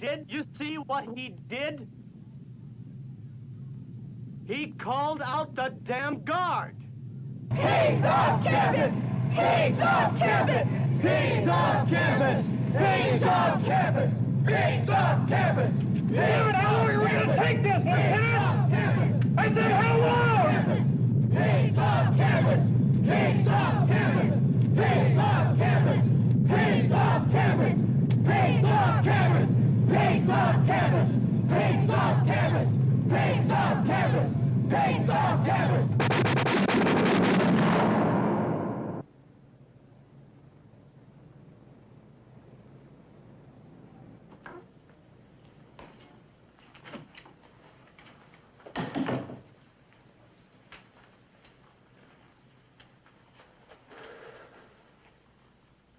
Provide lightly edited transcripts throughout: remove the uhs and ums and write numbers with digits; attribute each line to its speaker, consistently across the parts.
Speaker 1: did? You see what he did? He called out the damn guard!
Speaker 2: He's off campus! He's off campus! He's off campus! He's off campus! He's off campus! Stewart, how long are we going to take this, Lieutenant? I said, how long? He's off campus! He's off campus! He's off campus! He's off campus! He's off campus! He's off campus! He's off campus! He's off campus! He's off campus!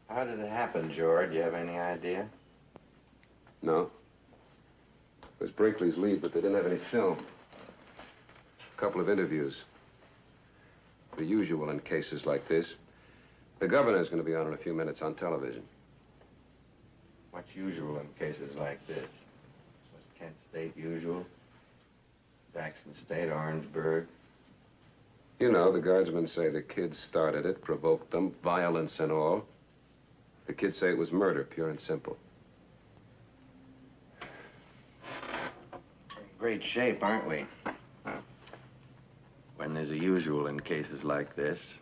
Speaker 3: How did it happen, George? Do you have any idea?
Speaker 4: No. It was Brinkley's lead, but they didn't have any film. A couple of interviews. The usual in cases like this. The governor's going to be on in a few minutes on television.
Speaker 3: What's usual in cases like this? Was Kent State usual? Jackson State, Orangeburg?
Speaker 4: You know, the guardsmen say the kids started it, provoked them, violence and all. The kids say it was murder, pure and simple.
Speaker 3: We're in great shape, aren't we? When there's a usual in cases like this.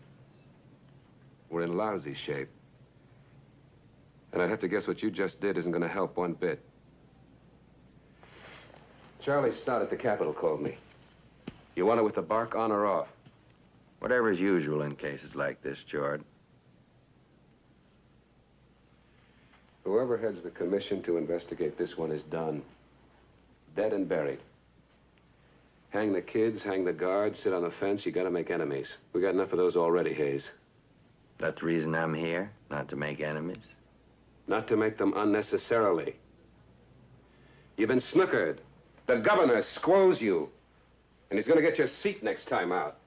Speaker 4: We're in lousy shape. And I'd have to guess what you just did isn't going to help one bit. Charlie Stott at the Capitol called me. You want it with the bark on or off?
Speaker 3: Whatever's usual in cases like this, George.
Speaker 4: Whoever heads the commission to investigate this one is done. Dead and buried. Hang the kids, hang the guards, sit on the fence, you gotta make enemies. We got enough of those already, Hayes.
Speaker 3: That's the reason I'm here, not to make enemies?
Speaker 4: Not to make them unnecessarily. You've been snookered. The governor squoze you. And he's gonna get your seat next time out.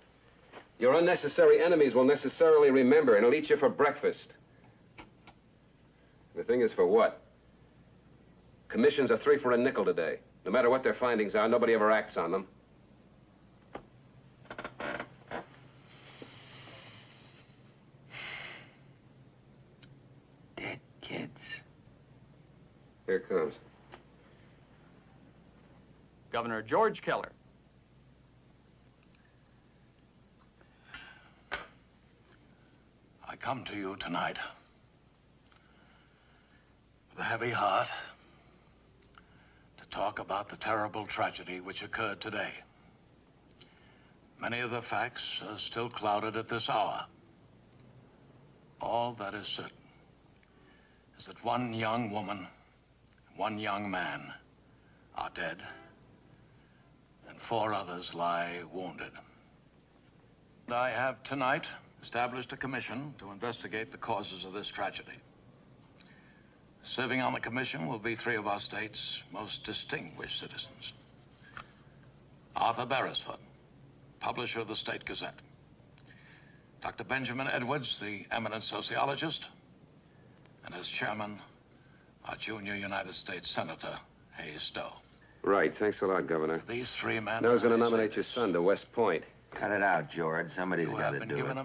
Speaker 4: Your unnecessary enemies will necessarily remember, and he'll eat you for breakfast. The thing is, for what? Commissions are 3 for a nickel today. No matter what their findings are, nobody ever acts on them.
Speaker 3: Dead kids.
Speaker 4: Here it comes.
Speaker 1: Governor George Keller.
Speaker 5: I come to you tonight with a heavy heart to talk about the terrible tragedy which occurred today. Many of the facts are still clouded at this hour. All that is certain is that one young woman, one young man are dead, and 4 others lie wounded. And I have tonight established a commission to investigate the causes of this tragedy. Serving on the commission will be 3 of our state's most distinguished citizens. Arthur Beresford, publisher of the State Gazette. Dr. Benjamin Edwards, the eminent sociologist. And as chairman, our junior United States Senator, Hayes Stowe.
Speaker 4: Right, thanks a lot, Governor.
Speaker 5: These 3 men...
Speaker 4: Now I was going to nominate your son to West Point.
Speaker 3: Cut it out, George. Somebody's got to do it.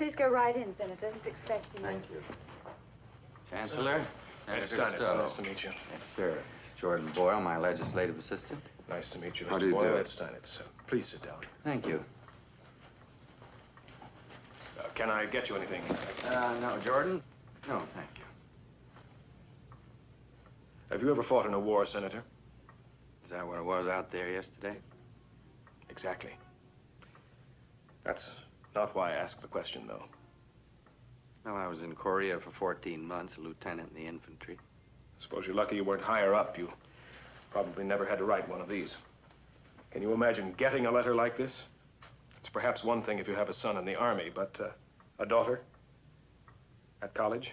Speaker 6: Please go right in, Senator. He's expecting you.
Speaker 3: Thank you. Chancellor,
Speaker 7: It's
Speaker 3: Senator
Speaker 7: Stein.
Speaker 3: Stowe.
Speaker 7: Nice to meet you.
Speaker 3: Yes, sir. It's Jordan Boyle, my legislative assistant.
Speaker 7: Nice to meet you,
Speaker 3: How
Speaker 7: Mr.
Speaker 3: do you
Speaker 7: Boyle.
Speaker 3: do?
Speaker 7: It's Steinitz. Please sit down.
Speaker 3: Thank you.
Speaker 7: Can I get you anything?
Speaker 3: No, Jordan? No, thank you.
Speaker 7: Have you ever fought in a war, Senator?
Speaker 3: Is that what it was out there yesterday?
Speaker 7: Exactly. That's not why I asked the question, though.
Speaker 3: Well, I was in Korea for 14 months, a lieutenant in the infantry.
Speaker 7: I suppose you're lucky you weren't higher up. You probably never had to write one of these. Can you imagine getting a letter like this? It's perhaps one thing if you have a son in the army, but a daughter at college?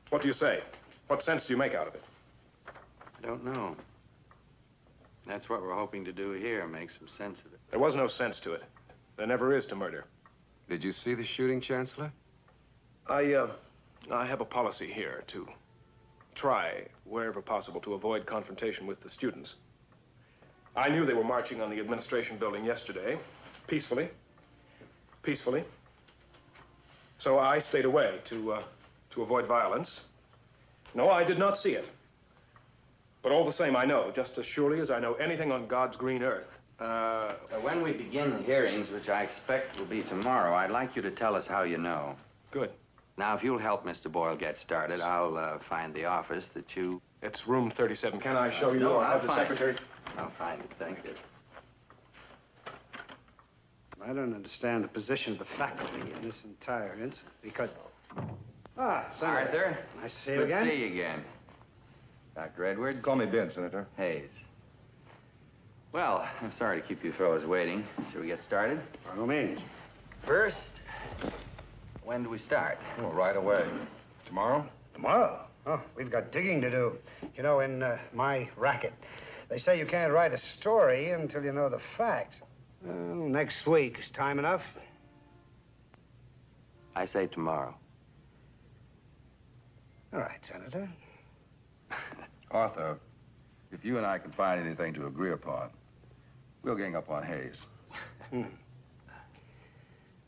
Speaker 7: What do you say? What sense do you make out of it?
Speaker 3: I don't know. That's what we're hoping to do here, make some sense of it.
Speaker 7: There was no sense to it. There never is to murder.
Speaker 4: Did you see the shooting, Chancellor?
Speaker 7: I have a policy here to try, wherever possible, to avoid confrontation with the students. I knew they were marching on the administration building yesterday, peacefully. So I stayed away to avoid violence. No, I did not see it. But all the same, I know, just as surely as I know anything on God's green earth.
Speaker 3: When we begin the hearings, which I expect will be tomorrow, I'd like you to tell us how you know.
Speaker 7: Good.
Speaker 3: Now, if you'll help Mr. Boyle get started, I'll find the office that you...
Speaker 7: It's room 37. Can I show you?
Speaker 3: No,
Speaker 7: or
Speaker 3: I'll
Speaker 7: have the
Speaker 3: find it.
Speaker 7: secretary?
Speaker 3: I'll find it, thank you.
Speaker 8: I don't understand the position of the faculty in this entire incident because... Ah, Senator.
Speaker 3: Arthur.
Speaker 8: Nice to see you
Speaker 3: Good
Speaker 8: again.
Speaker 3: to see you again. Dr. Edwards.
Speaker 9: Call me Ben, Senator.
Speaker 3: Hayes. Well, I'm sorry to keep you fellows waiting. Shall we get started?
Speaker 8: By all means.
Speaker 3: First, when do we start?
Speaker 9: Oh, right away. Tomorrow?
Speaker 8: Tomorrow? Oh, we've got digging to do. You know, in my racket, they say you can't write a story until you know the facts. Well, next week is time enough.
Speaker 3: I say tomorrow.
Speaker 8: All right, Senator.
Speaker 9: Arthur, if you and I can find anything to agree upon, we'll gang up on Hayes.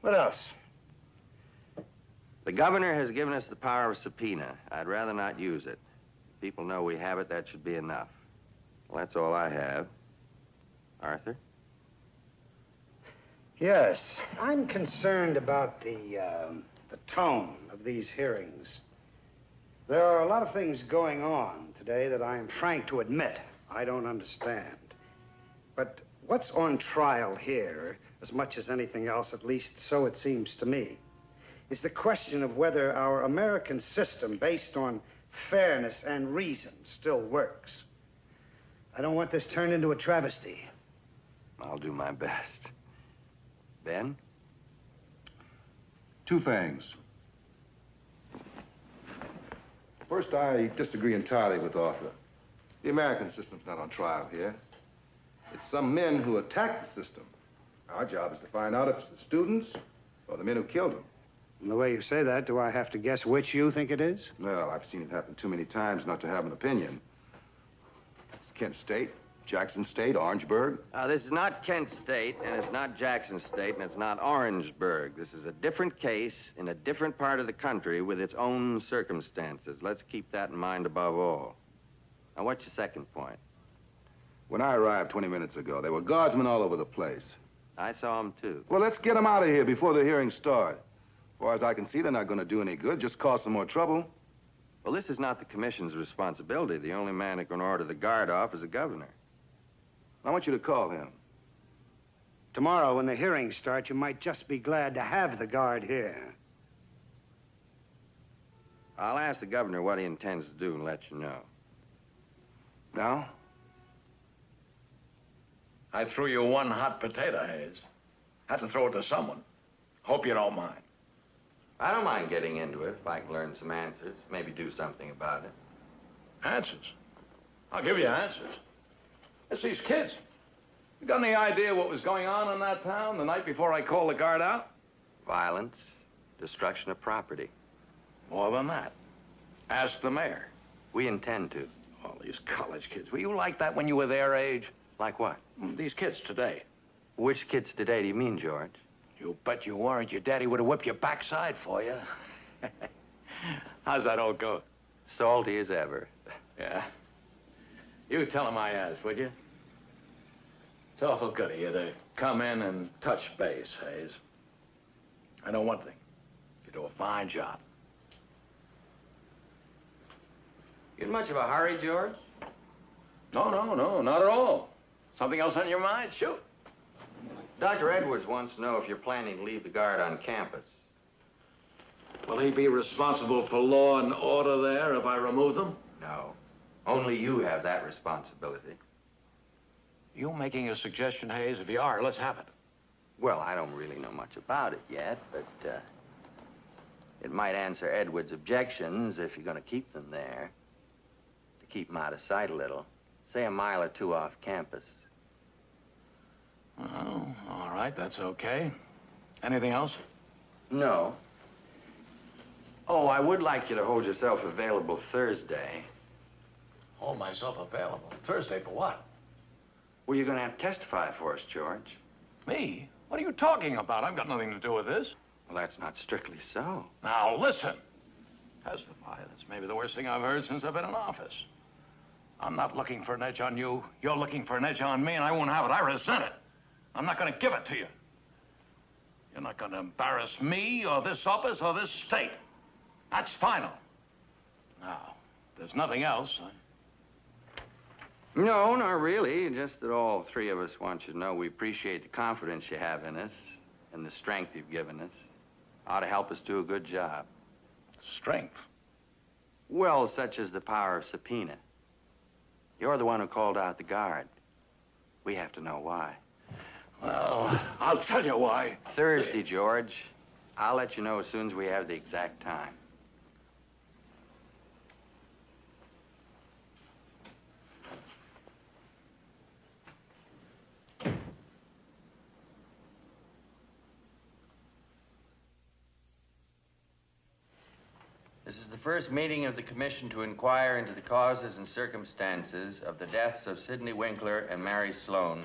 Speaker 8: What else?
Speaker 3: The governor has given us the power of subpoena. I'd rather not use it. If people know we have it, that should be enough. Well, that's all I have. Arthur?
Speaker 8: Yes, I'm concerned about the tone of these hearings. There are a lot of things going on today that I am frank to admit I don't understand. But what's on trial here, as much as anything else, at least so it seems to me, is the question of whether our American system based on fairness and reason still works. I don't want this turned into a travesty.
Speaker 3: I'll do my best. Ben?
Speaker 9: Two things. First, I disagree entirely with Arthur. The American system's not on trial here. It's some men who attacked the system. Our job is to find out if it's the students or the men who killed them.
Speaker 8: From the way you say that, do I have to guess which you think it is?
Speaker 9: Well, I've seen it happen too many times not to have an opinion. It's Kent State, Jackson State, Orangeburg.
Speaker 3: This is not Kent State, and it's not Jackson State, and it's not Orangeburg. This is a different case in a different part of the country with its own circumstances. Let's keep that in mind above all. Now, what's your second point?
Speaker 9: When I arrived 20 minutes ago, there were guardsmen all over the place.
Speaker 3: I saw them, too.
Speaker 9: Well, let's get them out of here before the hearings start. As far as I can see, they're not going to do any good, just cause some more trouble.
Speaker 3: Well, this is not the commission's responsibility. The only man who can order the guard off is the governor.
Speaker 9: I want you to call him.
Speaker 8: Tomorrow, when the hearings start, you might just be glad to have the guard here.
Speaker 3: I'll ask the governor what he intends to do and let you know.
Speaker 9: Now?
Speaker 5: I threw you one hot potato, Hayes. Had to throw it to someone. Hope you don't mind.
Speaker 3: I don't mind getting into it if I can learn some answers, maybe do something about it.
Speaker 5: Answers? I'll give you answers. It's these kids. You got any idea what was going on in that town the night before I called the guard out?
Speaker 3: Violence, destruction of property.
Speaker 5: More than that. Ask the mayor.
Speaker 3: We intend to.
Speaker 5: All these college kids. Were you like that when you were their age?
Speaker 3: Like what?
Speaker 5: These kids today.
Speaker 3: Which kids today do you mean, George?
Speaker 5: You bet you weren't. Your daddy would have whipped your backside for you. How's that all go?
Speaker 3: Salty as ever.
Speaker 5: Yeah? You tell him I asked, would you? It's awful good of you to come in and touch base, Hayes. I know one thing. You do a fine job.
Speaker 3: You in much of a hurry, George?
Speaker 5: No, not at all. Something else on your mind? Shoot.
Speaker 3: Dr. Edwards wants to know if you're planning to leave the guard on campus.
Speaker 5: Will he be responsible for law and order there if I remove them?
Speaker 3: No. Only you have that responsibility.
Speaker 5: You making a suggestion, Hayes? If you are, let's have it.
Speaker 3: Well, I don't really know much about it yet, but it might answer Edwards' objections if you're going to keep them there. To keep them out of sight a little. Say a mile or two off campus.
Speaker 5: Oh, all right, that's okay. Anything else?
Speaker 3: No. Oh, I would like you to hold yourself available Thursday.
Speaker 5: Hold myself available. Thursday for what?
Speaker 3: Well, you're going to have to testify for us, George.
Speaker 5: Me? What are you talking about? I've got nothing to do with this.
Speaker 3: Well, that's not strictly so.
Speaker 5: Now, listen. Testify. That's maybe the worst thing I've heard since I've been in office. I'm not looking for an edge on you. You're looking for an edge on me, and I won't have it. I resent it. I'm not going to give it to you. You're not going to embarrass me or this office or this state. That's final. Now, if there's nothing else.
Speaker 3: No, not really. Just that all three of us want you to know we appreciate the confidence you have in us and the strength you've given us. Ought to help us do a good job.
Speaker 5: Strength?
Speaker 3: Well, such as the power of subpoena. You're the one who called out the guard. We have to know why.
Speaker 5: Well, I'll tell you why.
Speaker 3: Thursday, George. I'll let you know as soon as we have the exact time. This is the first meeting of the commission to inquire into the causes and circumstances of the deaths of Sidney Winkler and Mary Sloan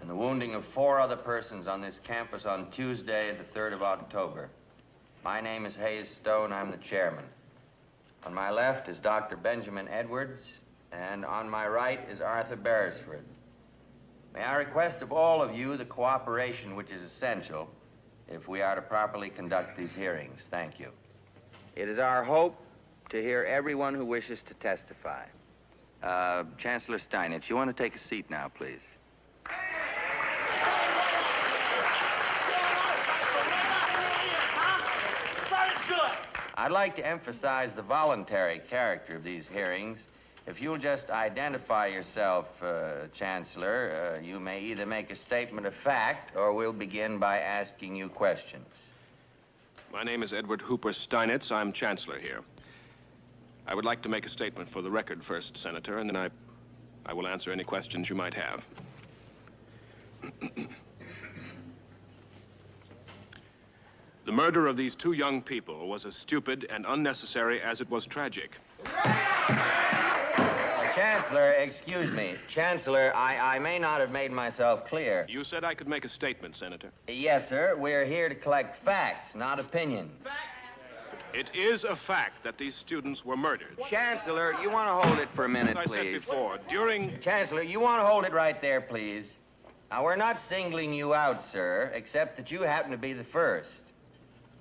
Speaker 3: and the wounding of 4 other persons on this campus on Tuesday, the 3rd of October. My name is Hayes Stone. I'm the chairman. On my left is Dr. Benjamin Edwards, and on my right is Arthur Beresford. May I request of all of you the cooperation which is essential if we are to properly conduct these hearings. Thank you. It is our hope to hear everyone who wishes to testify. Chancellor Steinitz, you want to take a seat now, please? I'd like to emphasize the voluntary character of these hearings. If you'll just identify yourself, Chancellor, you may either make a statement of fact or we'll begin by asking you questions.
Speaker 7: My name is Edward Hooper Steinitz. I'm Chancellor here. I would like to make a statement for the record first, Senator, and then I will answer any questions you might have. The murder of these 2 young people was as stupid and unnecessary as it was tragic.
Speaker 3: Chancellor, excuse me. Chancellor, I may not have made myself clear.
Speaker 7: You said I could make a statement, Senator.
Speaker 3: Yes, sir. We're here to collect facts, not opinions.
Speaker 7: It is a fact that these students were murdered.
Speaker 3: Chancellor, you want to hold it for a minute,
Speaker 7: As I said
Speaker 3: please?
Speaker 7: before, during...
Speaker 3: Chancellor, you want to hold it right there, please? Now, we're not singling you out, sir, except that you happen to be the first.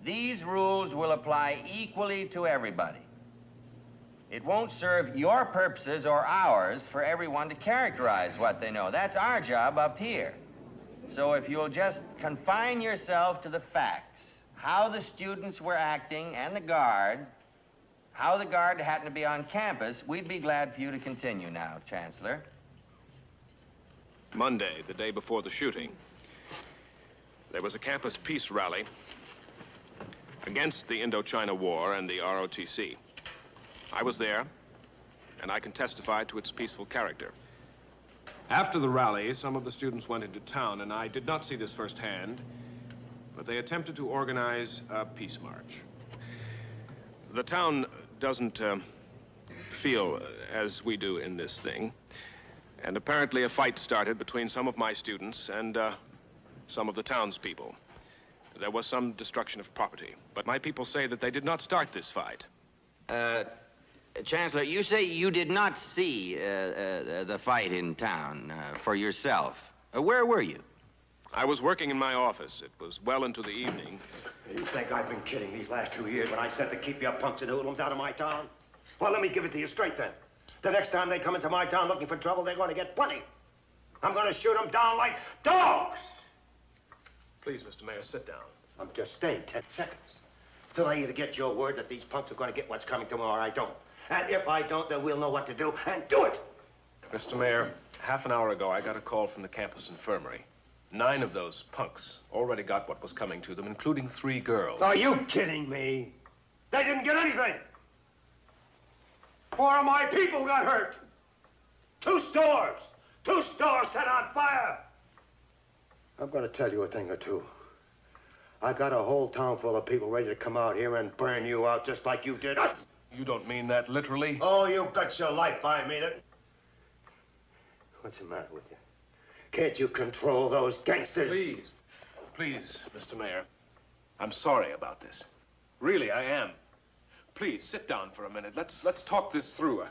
Speaker 3: These rules will apply equally to everybody. It won't serve your purposes or ours for everyone to characterize what they know. That's our job up here. So if you'll just confine yourself to the facts, how the students were acting and the guard, how the guard happened to be on campus, we'd be glad for you to continue now, Chancellor.
Speaker 7: Monday, the day before the shooting, there was a campus peace rally against the Indochina War and the ROTC. I was there, and I can testify to its peaceful character. After the rally, some of the students went into town, and I did not see this firsthand, but they attempted to organize a peace march. The town doesn't feel as we do in this thing, and apparently a fight started between some of my students and some of the townspeople. There was some destruction of property, but my people say that they did not start this fight.
Speaker 3: Chancellor, you say you did not see the fight in town for yourself. Where were you?
Speaker 7: I was working in my office. It was well into the evening.
Speaker 10: You think I've been kidding these last 2 years when I said to keep your punks and hoodlums out of my town? Well, let me give it to you straight then. The next time they come into my town looking for trouble, they're going to get plenty. I'm going to shoot them down like dogs.
Speaker 7: Please, Mr. Mayor, sit down.
Speaker 10: I'm just staying 10 seconds. Till I either get your word that these punks are going to get what's coming to them or I don't. And if I don't, then we'll know what to do and do it.
Speaker 7: Mr. Mayor, half an hour ago, I got a call from the campus infirmary. 9 of those punks already got what was coming to them, including 3 girls.
Speaker 10: Are you kidding me? They didn't get anything. 4 of my people got hurt. 2 stores. 2 stores set on fire. I'm going to tell you a thing or two. I got a whole town full of people ready to come out here and burn you out just like you did us.
Speaker 7: You don't mean that literally?
Speaker 10: Oh, you bet your life I mean it. What's the matter with you? Can't you control those gangsters?
Speaker 7: Please. Please, Mr. Mayor. I'm sorry about this. Really, I am. Please, sit down for a minute. Let's talk this through.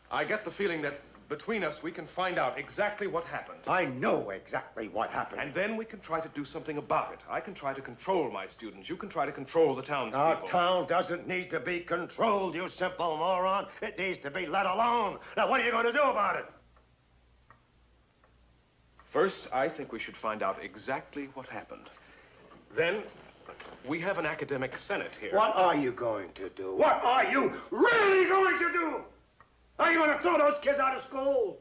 Speaker 7: I get the feeling that between us, we can find out exactly what happened.
Speaker 10: I know exactly what happened.
Speaker 7: And then we can try to do something about it. I can try to control my students. You can try to control the townspeople.
Speaker 10: Our town doesn't need to be controlled, you simple moron. It needs to be let alone. Now, what are you going to do about it?
Speaker 7: First, I think we should find out exactly what happened. Then, we have an academic senate here.
Speaker 10: What are you going to do? What are you really going to do? Are you going to throw those kids out of school?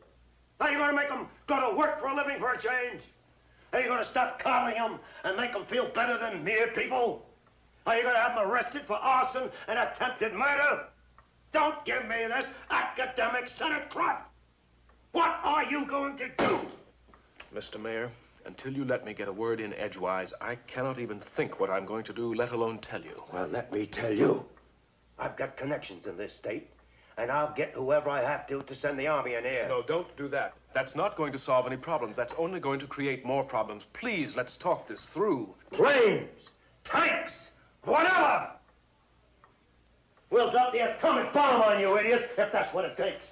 Speaker 10: Are you going to make them go to work for a living for a change? Are you going to stop coddling them and make them feel better than mere people? Are you going to have them arrested for arson and attempted murder? Don't give me this academic senate crap. What are you going to do?
Speaker 7: Mr. Mayor, until you let me get a word in edgewise, I cannot even think what I'm going to do, let alone tell you.
Speaker 10: Well, let me tell you. I've got connections in this state, and I'll get whoever I have to send the army in here.
Speaker 7: No, don't do that. That's not going to solve any problems. That's only going to create more problems. Please, let's talk this through.
Speaker 10: Planes, tanks, whatever. We'll drop the atomic bomb on you, idiots, if that's what it takes.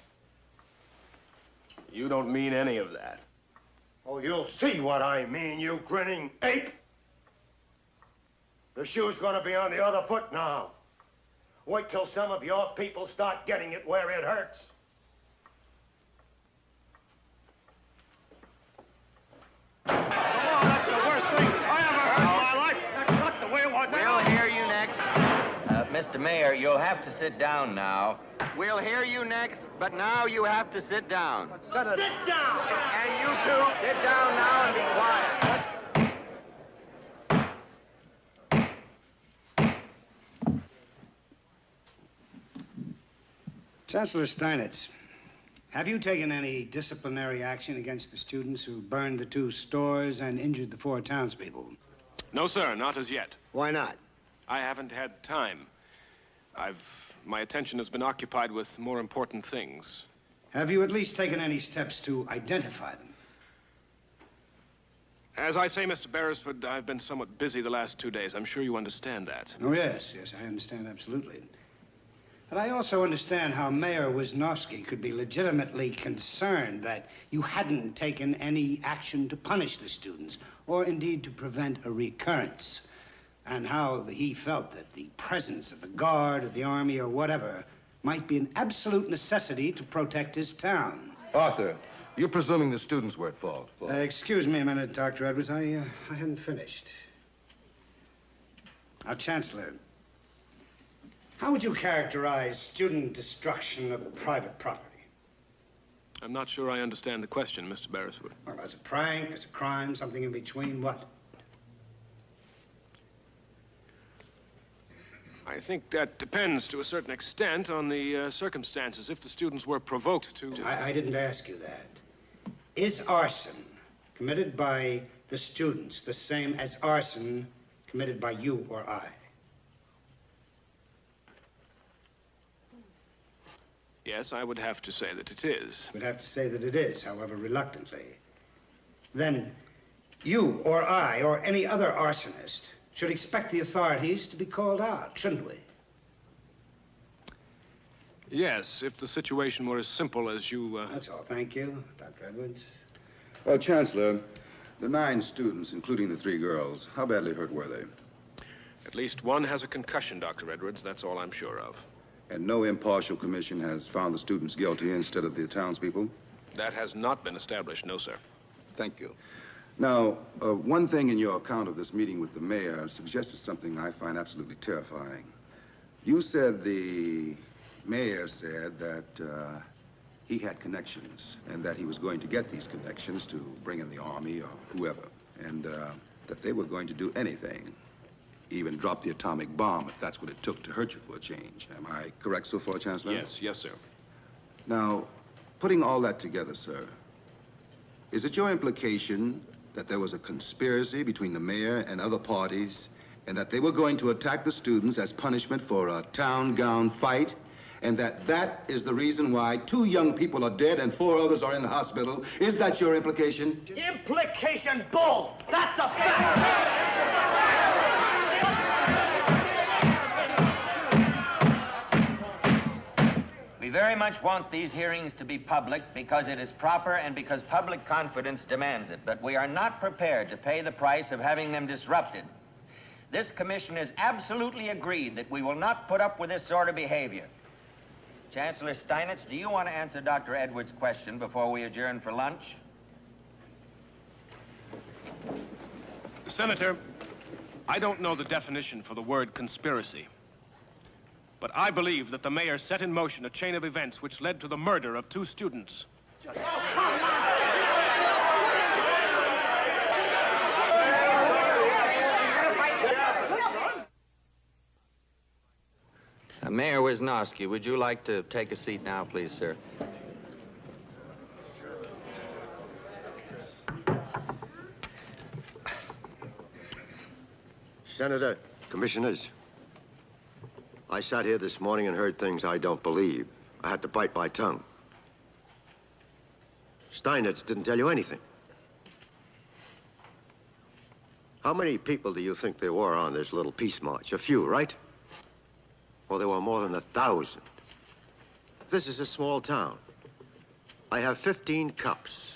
Speaker 7: You don't mean any of that.
Speaker 10: Oh, you'll see what I mean, you grinning ape. The shoe's gonna be on the other foot now. Wait till some of your people start getting it where it hurts. Come on, that's the worst thing I ever heard in my life. That's not the way it was.
Speaker 3: We'll hear you next. Mr. Mayor, you'll have to sit down now. We'll hear you next, but now you have to sit down.
Speaker 10: Sit down!
Speaker 3: And you two, sit down now and be quiet.
Speaker 8: Chancellor Steinitz, have you taken any disciplinary action against the students who burned the 2 stores and injured the 4 townspeople?
Speaker 7: No, sir, not as yet.
Speaker 10: Why not?
Speaker 7: I haven't had time. My attention has been occupied with more important things.
Speaker 8: Have you at least taken any steps to identify them?
Speaker 7: As I say, Mr. Beresford, I've been somewhat busy the last 2 days. I'm sure you understand that.
Speaker 8: Oh, yes, I understand absolutely. But I also understand how Mayor Wisnowski could be legitimately concerned that you hadn't taken any action to punish the students, or indeed to prevent a recurrence. And how he felt that the presence of the Guard or the Army or whatever might be an absolute necessity to protect his town.
Speaker 9: Arthur, you're presuming the students were at fault.
Speaker 8: Excuse me a minute, Dr. Edwards. I hadn't finished. Now, Chancellor, how would you characterize student destruction of private property?
Speaker 7: I'm not sure I understand the question, Mr. Beresford.
Speaker 8: Well, as a prank, as a crime, something in between, what?
Speaker 7: I think that depends to a certain extent on the circumstances. If the students were provoked to...
Speaker 8: I didn't ask you that. Is arson committed by the students the same as arson committed by you or I?
Speaker 7: Yes, I would have to say that it is.
Speaker 8: Would have to say that it is, however reluctantly. Then, You or I or any other arsonist should expect the authorities to be called out, shouldn't we?
Speaker 7: Yes, if the situation were as simple as you...
Speaker 8: That's all. Thank you, Dr. Edwards.
Speaker 9: Well, Chancellor, the 9 students, including the 3 girls, how badly hurt were they?
Speaker 7: At least one has a concussion, Dr. Edwards. That's all I'm sure of.
Speaker 9: And no impartial commission has found the students guilty instead of the townspeople?
Speaker 7: That has not been established, no, sir.
Speaker 9: Thank you. Now, one thing in your account of this meeting with the mayor suggested something I find absolutely terrifying. You said the mayor said that he had connections and that he was going to get these connections to bring in the army or whoever, and that they were going to do anything, even drop the atomic bomb if that's what it took to hurt you for a change. Am I correct so far, Chancellor?
Speaker 7: Yes, sir.
Speaker 9: Now, putting all that together, sir, is it your implication that there was a conspiracy between the mayor and other parties and that they were going to attack the students as punishment for a town gown fight, and that is the reason why 2 young people are dead and 4 others are in the hospital? Is that your implication?
Speaker 1: Implication bull! That's a fact!
Speaker 3: We very much want these hearings to be public because it is proper and because public confidence demands it, but we are not prepared to pay the price of having them disrupted. This commission is absolutely agreed that we will not put up with this sort of behavior. Chancellor Steinitz, do you want to answer Dr. Edwards' question before we adjourn for lunch?
Speaker 7: Senator, I don't know the definition for the word conspiracy, but I believe that the mayor set in motion a chain of events which led to the murder of 2 students.
Speaker 3: Mayor Wisnowski, would you like to take a seat now, please, sir?
Speaker 10: Senator, Commissioners, I sat here this morning and heard things I don't believe. I had to bite my tongue. Steinitz didn't tell you anything. How many people do you think there were on this little peace march? A few, right? Well, there were more than 1,000. This is a small town. I have 15 cops.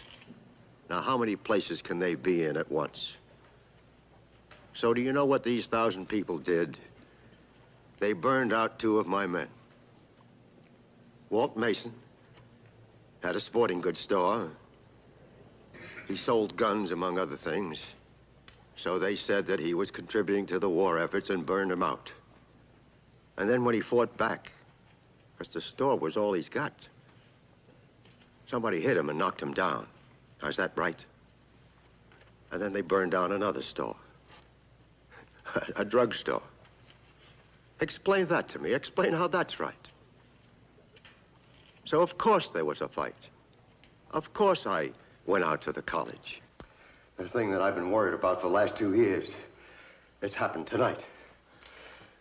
Speaker 10: Now, how many places can they be in at once? So do you know what these 1,000 people did? They burned out 2 of my men. Walt Mason had a sporting goods store. He sold guns, among other things. So they said that he was contributing to the war efforts and burned him out. And then when he fought back, because the store was all he's got, somebody hit him and knocked him down. Now, is that right? And then they burned down another store. A drugstore. Explain that to me. Explain how that's right. So, of course, there was a fight. Of course I went out to the college. The thing that I've been worried about for the last 2 years, it's happened tonight.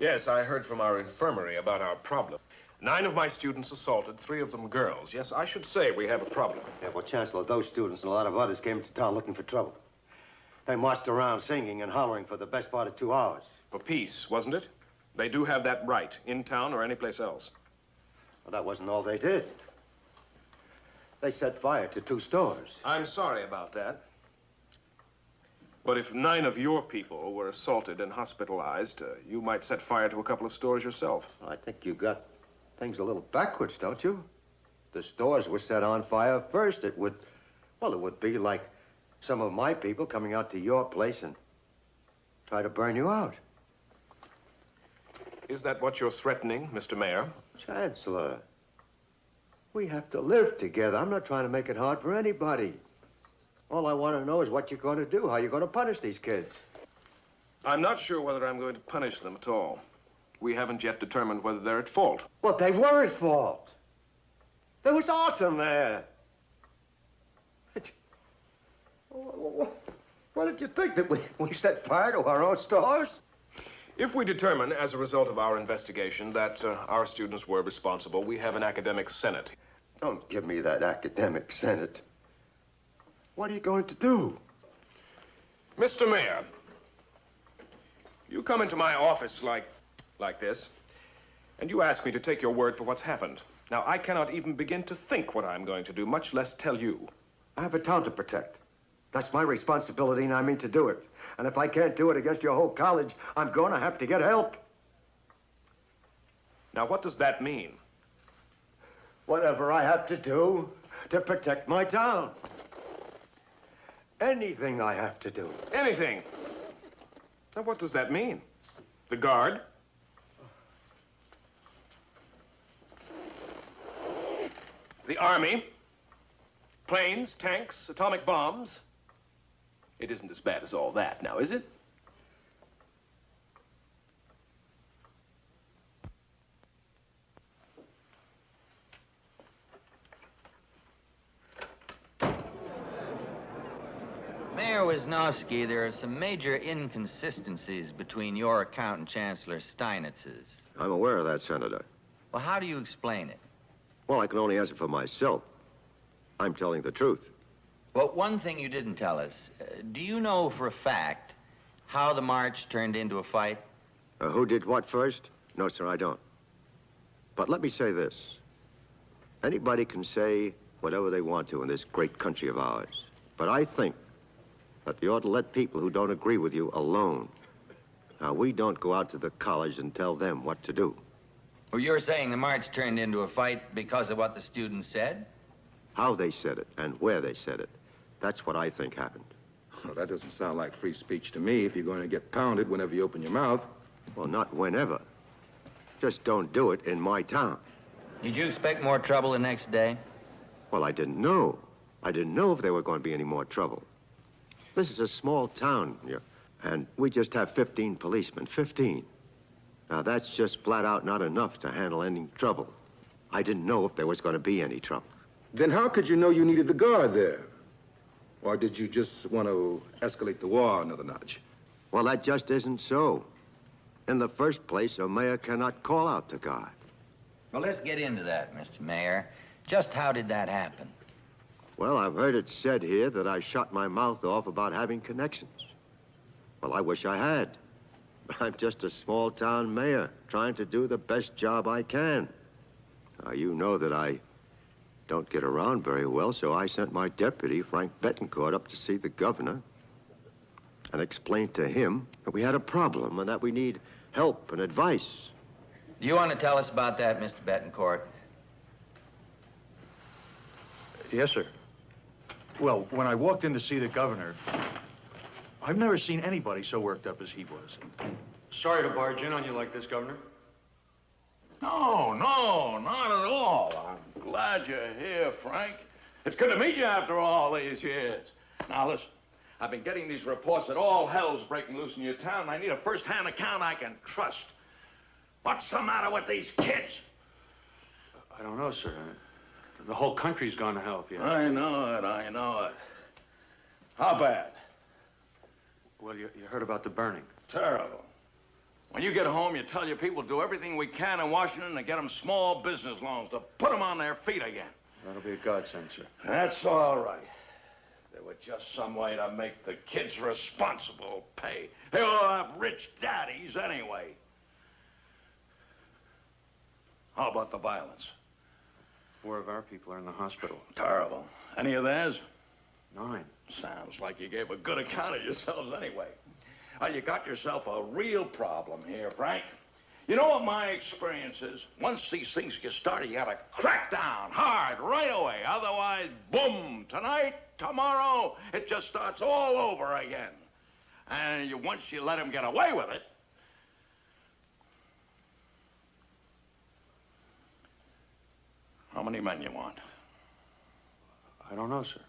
Speaker 7: Yes, I heard from our infirmary about our problem. 9 of my students assaulted, 3 of them girls. Yes, I should say we have a problem.
Speaker 10: Yeah, well, Chancellor, those students and a lot of others came to town looking for trouble. They marched around singing and hollering for the best part of 2 hours.
Speaker 7: For peace, wasn't it? They do have that right, in town or anyplace else.
Speaker 10: Well, that wasn't all they did. They set fire to 2 stores.
Speaker 7: I'm sorry about that. But if 9 of your people were assaulted and hospitalized, you might set fire to a couple of stores yourself.
Speaker 10: I think you got things a little backwards, don't you? The stores were set on fire first. It would be like some of my people coming out to your place and try to burn you out.
Speaker 7: Is that what you're threatening, Mr. Mayor?
Speaker 10: Chancellor, we have to live together. I'm not trying to make it hard for anybody. All I want to know is what you're going to do, how you're going to punish these kids.
Speaker 7: I'm not sure whether I'm going to punish them at all. We haven't yet determined whether they're at fault.
Speaker 10: Well, they were at fault. There was arson there. What did you think, that we set fire to our own stores?
Speaker 7: If we determine, as a result of our investigation, that our students were responsible, we have an academic senate.
Speaker 10: Don't give me that academic senate. What are you going to do?
Speaker 7: Mr. Mayor, you come into my office like this, and you ask me to take your word for what's happened. Now, I cannot even begin to think what I'm going to do, much less tell you.
Speaker 11: I have a town to protect. That's my responsibility, and I mean to do it. And if I can't do it against your whole college, I'm going to have to get help.
Speaker 7: Now, what does that mean?
Speaker 11: Whatever I have to do to protect my town. Anything I have to do.
Speaker 7: Anything. Now, what does that mean? The Guard? The Army? Planes, tanks, atomic bombs? It isn't as bad as all that now, is it?
Speaker 12: Mayor Wisnowski, there are some major inconsistencies between your account and Chancellor Steinitz's.
Speaker 13: I'm aware of that, Senator.
Speaker 12: Well, how do you explain it?
Speaker 13: Well, I can only answer for myself. I'm telling the truth.
Speaker 12: Well, one thing you didn't tell us. Do you know for a fact how the march turned into a fight?
Speaker 13: Who did what first? No, sir, I don't. But let me say this. Anybody can say whatever they want to in this great country of ours. But I think that you ought to let people who don't agree with you alone. Now, we don't go out to the college and tell them what to do.
Speaker 12: Well, you're saying the march turned into a fight because of what the students said?
Speaker 13: How they said it and where they said it. That's what I think happened.
Speaker 9: Well, that doesn't sound like free speech to me if you're going to get pounded whenever you open your mouth.
Speaker 13: Well, not whenever. Just don't do it in my town.
Speaker 12: Did you expect more trouble the next day?
Speaker 13: Well, I didn't know. I didn't know if there were going to be any more trouble. This is a small town here, and we just have 15 policemen, 15. Now, that's just flat out not enough to handle any trouble. I didn't know if there was going to be any trouble.
Speaker 9: Then how could you know you needed the Guard there? Or did you just want to escalate the war another notch?
Speaker 13: Well, that just isn't so. In the first place, a mayor cannot call out the Guard.
Speaker 12: Well, let's get into that, Mr. Mayor. Just how did that happen?
Speaker 13: Well, I've heard it said here that I shot my mouth off about having connections. Well, I wish I had. I'm just a small-town mayor trying to do the best job I can. Now, you know that I don't get around very well, so I sent my deputy, Frank Betancourt, up to see the governor and explained to him that we had a problem and that we need help and advice.
Speaker 12: Do you want to tell us about that, Mr. Betancourt?
Speaker 14: Yes, sir. Well, when I walked in to see the governor, I've never seen anybody so worked up as he was. Sorry to barge in on you like this, Governor.
Speaker 5: No, not at all. I'm glad you're here, Frank. It's good to meet you after all these years. Now, listen, I've been getting these reports that all hell's breaking loose in your town, and I need a first-hand account I can trust. What's the matter with these kids?
Speaker 14: I don't know, sir. The whole country's gone to hell, if you ask
Speaker 5: I
Speaker 14: me.
Speaker 5: know it. How bad?
Speaker 14: Well, you heard about the burning.
Speaker 5: Terrible. When you get home, you tell your people do everything we can in Washington to get them small business loans, to put them on their feet again.
Speaker 14: That'll be a godsend, sir.
Speaker 5: That's all right. There was just some way to make the kids responsible pay. They all have rich daddies anyway. How about the violence?
Speaker 14: 4 of our people are in the hospital.
Speaker 5: Terrible. Any of theirs?
Speaker 14: 9.
Speaker 5: Sounds like you gave a good account of yourselves anyway. Well, you got yourself a real problem here, Frank. You know what my experience is? Once these things get started, you gotta crack down hard right away. Otherwise, boom, tonight, tomorrow, it just starts all over again. And once you let them get away with it, how many men you want?
Speaker 14: I don't know, sir.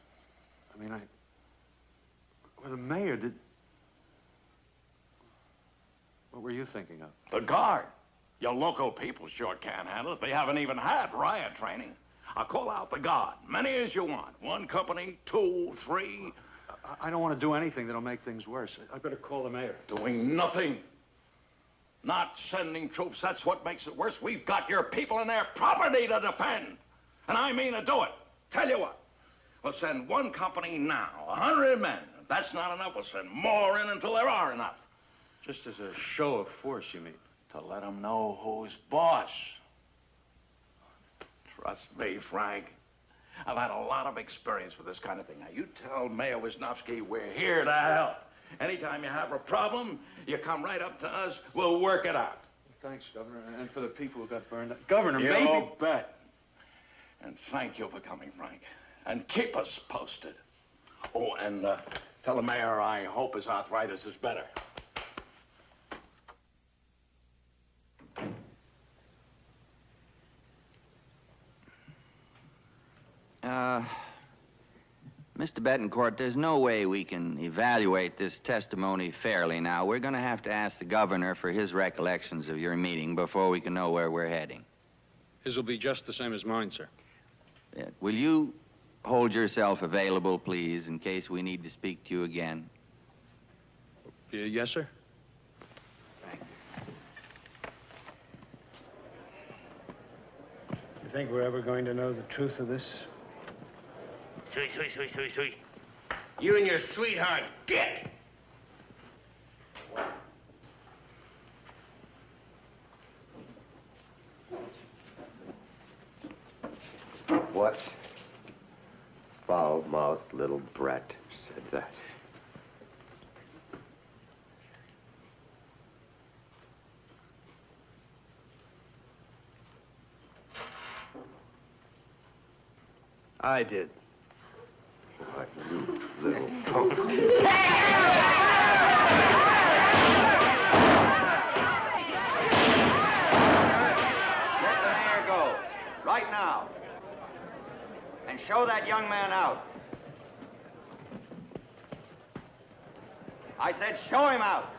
Speaker 14: I mean, well, the mayor did... What were you thinking of?
Speaker 5: The Guard. Your local people sure can't handle it. They haven't even had riot training. I'll call out the Guard. Many as you want. 1 company, 2, 3.
Speaker 14: I don't want to do anything that'll make things worse. I better call the mayor.
Speaker 5: Doing nothing. Not sending troops. That's what makes it worse. We've got your people and their property to defend. And I mean to do it. Tell you what. We'll send 1 company now, 100 men, that's not enough, we'll send more in until there are enough.
Speaker 14: Just as a show of force, you mean?
Speaker 5: To let them know who's boss. Trust me, Frank. I've had a lot of experience with this kind of thing. Now, you tell Mayor Wisnowski we're here to help. Anytime you have a problem, you come right up to us. We'll work it out.
Speaker 14: Thanks, Governor. And for the people who got burned up. Governor,
Speaker 5: You
Speaker 14: maybe...
Speaker 5: bet. And thank you for coming, Frank. And keep us posted. Oh, and tell the mayor I hope his arthritis is better.
Speaker 12: Mr. Betancourt, there's no way we can evaluate this testimony fairly now. We're going to have to ask the governor for his recollections of your meeting before we can know where we're heading.
Speaker 15: His will be just the same as mine, sir.
Speaker 12: Will you hold yourself available, please, in case we need to speak to you again?
Speaker 15: Yes, sir.
Speaker 12: Thank you.
Speaker 8: You think we're ever going to know the truth of this?
Speaker 10: Sweet. You and your sweetheart, get!
Speaker 13: What foul-mouthed little brat said that?
Speaker 15: I did.
Speaker 13: What, you little punk?
Speaker 12: Let the mayor go, right now. And show that young man out. I said show him out,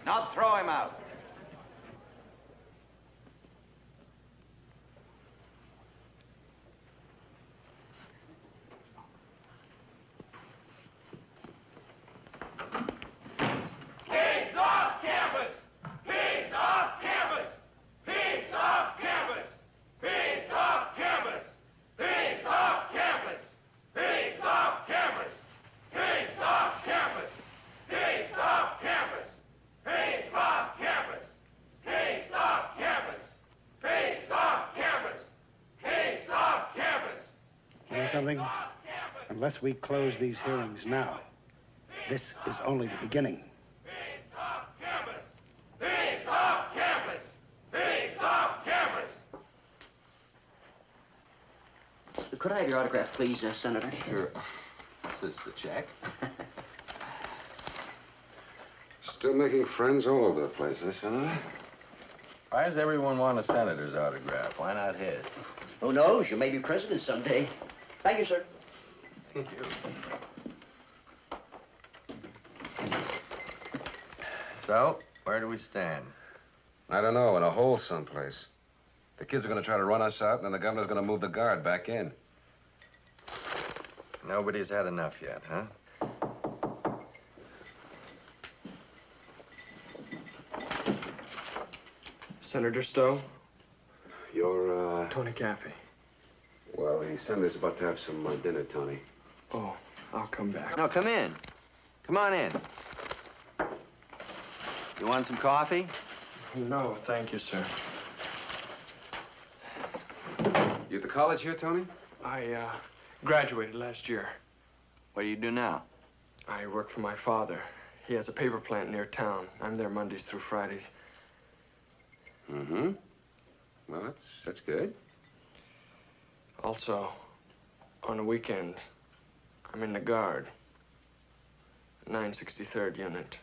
Speaker 12: not throw him out.
Speaker 8: Something? Unless we close these hearings now, this is only the beginning.
Speaker 2: Thieves off campus! Thieves off campus! Thieves off campus!
Speaker 16: Could I have your autograph, please, Senator?
Speaker 4: Sure. Is this the check? Still making friends all over the place, huh, Senator?
Speaker 3: Why does everyone want a senator's autograph? Why not his?
Speaker 16: Who knows? You may be president someday. Thank you, sir.
Speaker 4: Thank you.
Speaker 3: So, where do we stand?
Speaker 4: I don't know, in a hole someplace. The kids are going to try to run us out, and then the governor's going to move the guard back in.
Speaker 3: Nobody's had enough yet, huh?
Speaker 17: Senator Stowe?
Speaker 4: You're,
Speaker 17: Tony Caffey.
Speaker 4: Well, the senator's about to have some dinner, Tony.
Speaker 17: Oh, I'll come back.
Speaker 12: No, come in. Come on in. You want some coffee?
Speaker 17: No, thank you, sir.
Speaker 4: You at the college here, Tony?
Speaker 17: I, graduated last year.
Speaker 12: What do you do now?
Speaker 17: I work for my father. He has a paper plant near town. I'm there Mondays through Fridays.
Speaker 4: Mm-hmm. Well, that's good.
Speaker 17: Also, on the weekends, I'm in the Guard. 963rd Unit.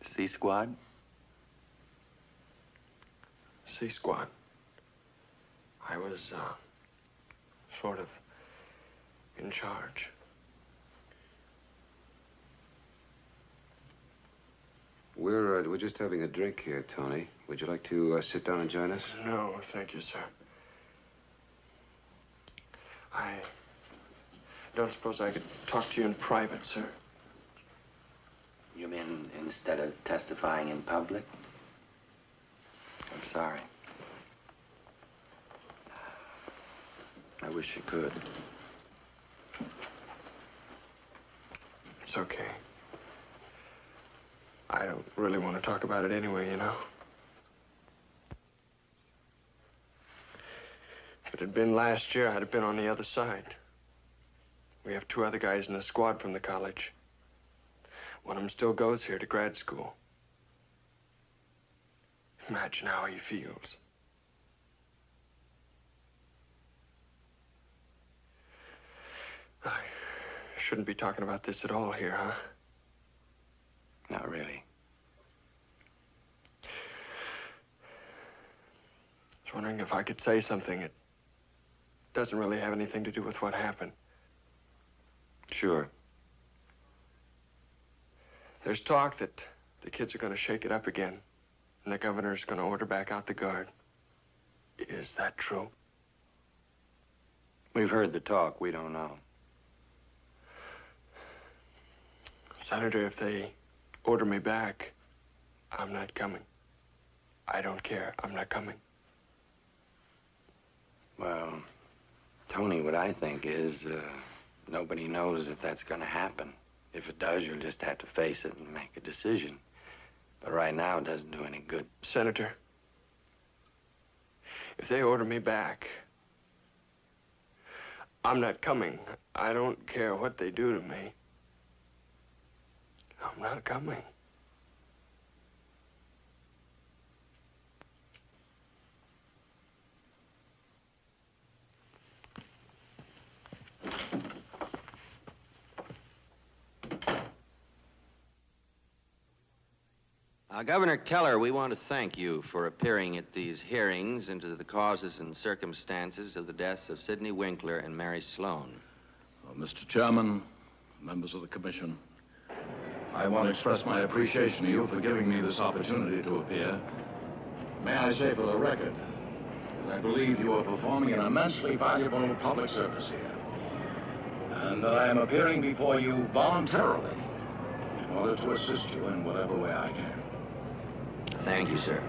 Speaker 12: C Squad?
Speaker 17: C Squad. I was, sort of in charge.
Speaker 4: We're just having a drink here, Tony. Would you like to sit down and join us?
Speaker 17: No, thank you, sir. I don't suppose I could talk to you in private, sir.
Speaker 16: You mean instead of testifying in public?
Speaker 12: I'm sorry. I wish you could.
Speaker 17: It's okay. I don't really want to talk about it anyway, you know. If it had been last year, I'd have been on the other side. We have 2 other guys in the squad from the college. One of them still goes here to grad school. Imagine how he feels. I shouldn't be talking about this at all here, huh?
Speaker 16: Not really.
Speaker 17: I was wondering if I could say something. It doesn't really have anything to do with what happened.
Speaker 16: Sure.
Speaker 17: There's talk that the kids are going to shake it up again, and the governor's going to order back out the guard. Is that true?
Speaker 16: We've heard the talk. We don't know.
Speaker 17: Senator, if they order me back, I'm not coming. I don't care. I'm not coming.
Speaker 16: Well, Tony, what I think is, nobody knows if that's going to happen. If it does, you'll just have to face it and make a decision. But right now, it doesn't do any good.
Speaker 17: Senator, if they order me back, I'm not coming. I don't care what they do to me. I'm not coming.
Speaker 12: Governor Keller, we want to thank you for appearing at these hearings into the causes and circumstances of the deaths of Sidney Winkler and Mary Sloan.
Speaker 5: Well, Mr. Chairman, members of the commission, I want to express my appreciation to you for giving me this opportunity to appear. May I say for the record that I believe you are performing an immensely valuable public service here, and that I am appearing before you voluntarily in order to assist you in whatever way I can.
Speaker 12: Thank you, sir.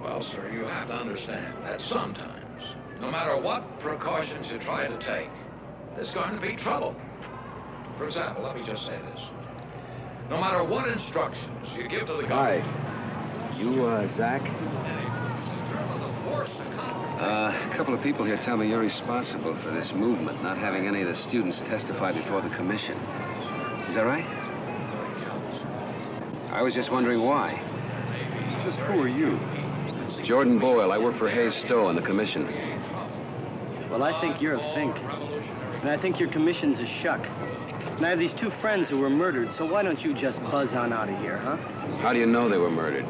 Speaker 5: Well, sir, you have to understand that sometimes, no matter what precautions you try to take, there's going to be trouble. For example, let me just say this. No matter what instructions you give to the guy.
Speaker 4: Hi. You, Zach? A couple of people here tell me you're responsible for this movement, not having any of the students testify before the commission. Is that right? I was just wondering why.
Speaker 15: Just who are you?
Speaker 4: Jordan Boyle. I work for Hayes Stowe on the commission.
Speaker 18: Well, I think you're a Fink. And I think your commission's a shuck. And I have these 2 friends who were murdered, so why don't you just buzz on out of here, huh?
Speaker 4: How do you know they were murdered?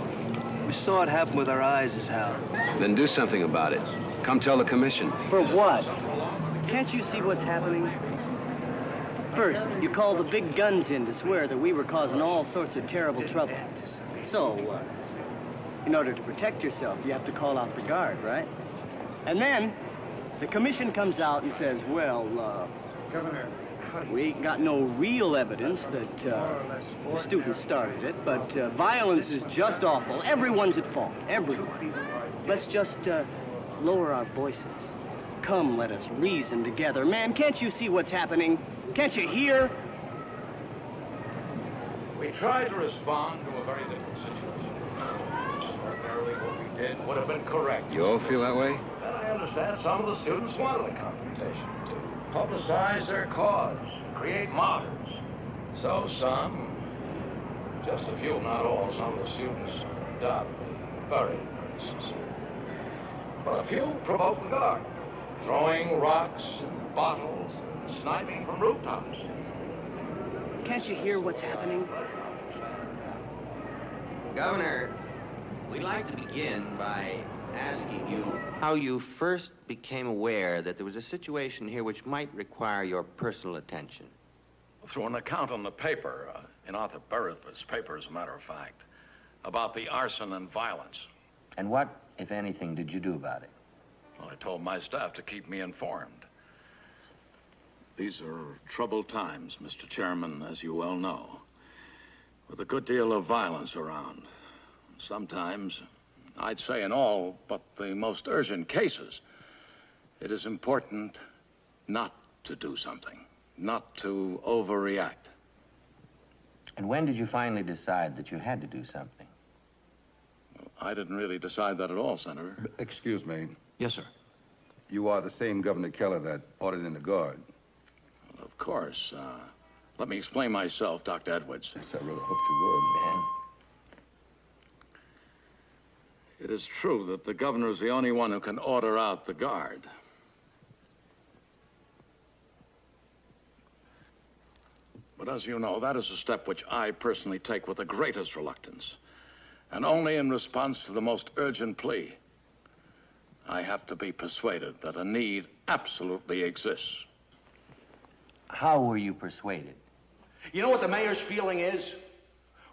Speaker 18: We saw it happen with our eyes, is how.
Speaker 4: Then do something about it. Come tell the commission.
Speaker 18: For what? Can't you see what's happening? First, you called the big guns in to swear that we were causing all sorts of terrible trouble. So, in order to protect yourself, you have to call out the guard, right? And then, the commission comes out and says, well,
Speaker 8: Governor,
Speaker 18: we ain't got no real evidence that the students started it, but violence is just awful. Everyone's at fault, everyone. Let's just lower our voices. Come, let us reason together. Man, can't you see what's happening? Can't you hear?
Speaker 5: We tried to respond to a very different situation. Ordinarily, what we did would have been correct.
Speaker 4: You all feel that way?
Speaker 5: And I understand some of the students wanted a confrontation to publicize their cause, create martyrs. So some, just a few, not all, some of the students undoubtedly very sincere. But a few provoked the guard, throwing rocks and bottles and sniping from rooftops.
Speaker 18: Can't you hear what's happening?
Speaker 12: Governor, we'd like to begin by asking you how you first became aware that there was a situation here which might require your personal attention.
Speaker 5: Through an account in the paper, in Arthur Beresford's paper, as a matter of fact, about the arson and violence.
Speaker 16: And what, if anything, did you do about it?
Speaker 5: Well, I told my staff to keep me informed. These are troubled times, Mr. Chairman, as you well know, with a good deal of violence around. Sometimes, I'd say in all but the most urgent cases, it is important not to do something, not to overreact.
Speaker 12: And when did you finally decide that you had to do something?
Speaker 5: Well, I didn't really decide that at all, Senator.
Speaker 9: Excuse me.
Speaker 5: Yes, sir.
Speaker 9: You are the same Governor Keller that ordered in the guard.
Speaker 5: Well, of course. Let me explain myself, Dr. Edwards.
Speaker 9: Yes, I really hope you would.
Speaker 5: It is true that the governor is the only one who can order out the guard. But as you know, that is a step which I personally take with the greatest reluctance, and only in response to the most urgent plea. I have to be persuaded that a need absolutely exists.
Speaker 12: How were you persuaded?
Speaker 19: You know what the mayor's feeling is?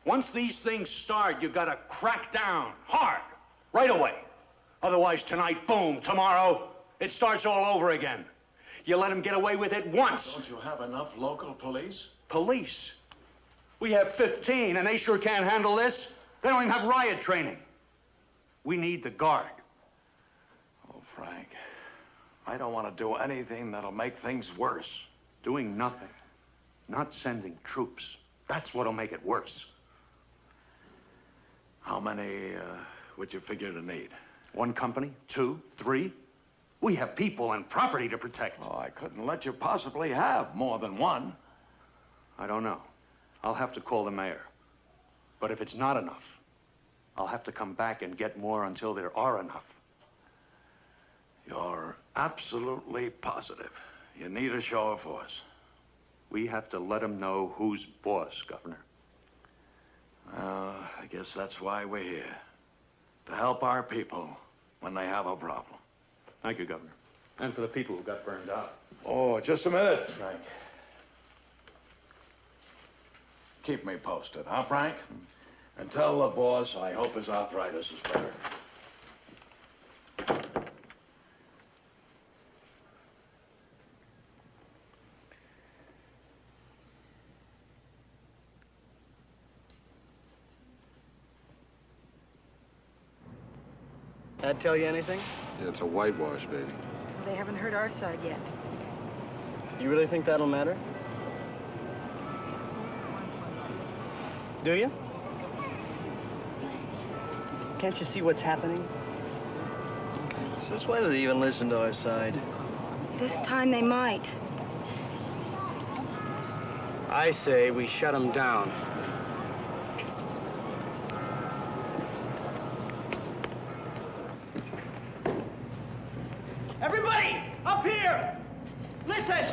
Speaker 19: Once these things start, you gotta crack down hard, right away. Otherwise, tonight, boom, tomorrow, it starts all over again. You let them get away with it once.
Speaker 5: Don't you have enough local police?
Speaker 19: Police? We have 15, and they sure can't handle this. They don't even have riot training. We need the guard.
Speaker 5: Oh, Frank, I don't want to do anything that'll make things worse.
Speaker 19: Doing nothing, not sending troops. That's what'll make it worse.
Speaker 5: How many would you figure to need?
Speaker 19: 1 company, 2, 3. We have people and property to protect.
Speaker 5: Oh, I couldn't let you possibly have more than 1.
Speaker 19: I don't know. I'll have to call the mayor. But if it's not enough, I'll have to come back and get more until there are enough.
Speaker 5: You're absolutely positive. You need a show of force.
Speaker 19: We have to let them know who's boss, Governor.
Speaker 5: Well, I guess that's why we're here. To help our people when they have a problem.
Speaker 19: Thank you, Governor. And for the people who got burned out.
Speaker 5: Oh, just a minute, Frank. Keep me posted, huh, Frank? And tell the boss I hope his arthritis is better.
Speaker 18: That tell you anything?
Speaker 9: Yeah, it's a whitewash, baby.
Speaker 6: Well, they haven't heard our side yet.
Speaker 18: You really think that'll matter? Do you? Can't you see what's happening? Since when did they even listen to our side?
Speaker 6: This time they might.
Speaker 18: I say we shut them down.
Speaker 1: Everybody, up here! Listen!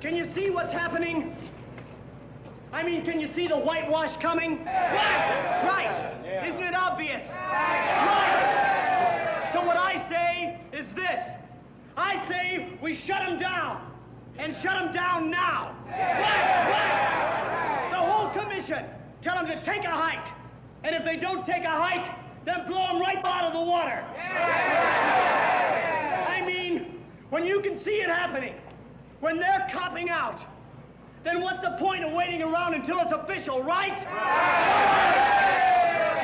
Speaker 1: Can you see what's happening? I mean, can you see the whitewash coming? Right! Right!
Speaker 2: Yeah.
Speaker 1: Isn't it obvious? Right! So what I say is this. I say we shut them down. And shut them down now. Right! Right! The whole commission. Tell them to take a hike. And if they don't take a hike, then blow them right out of the water. I mean, when you can see it happening, when they're copping out, then what's the point of waiting around until it's official, right?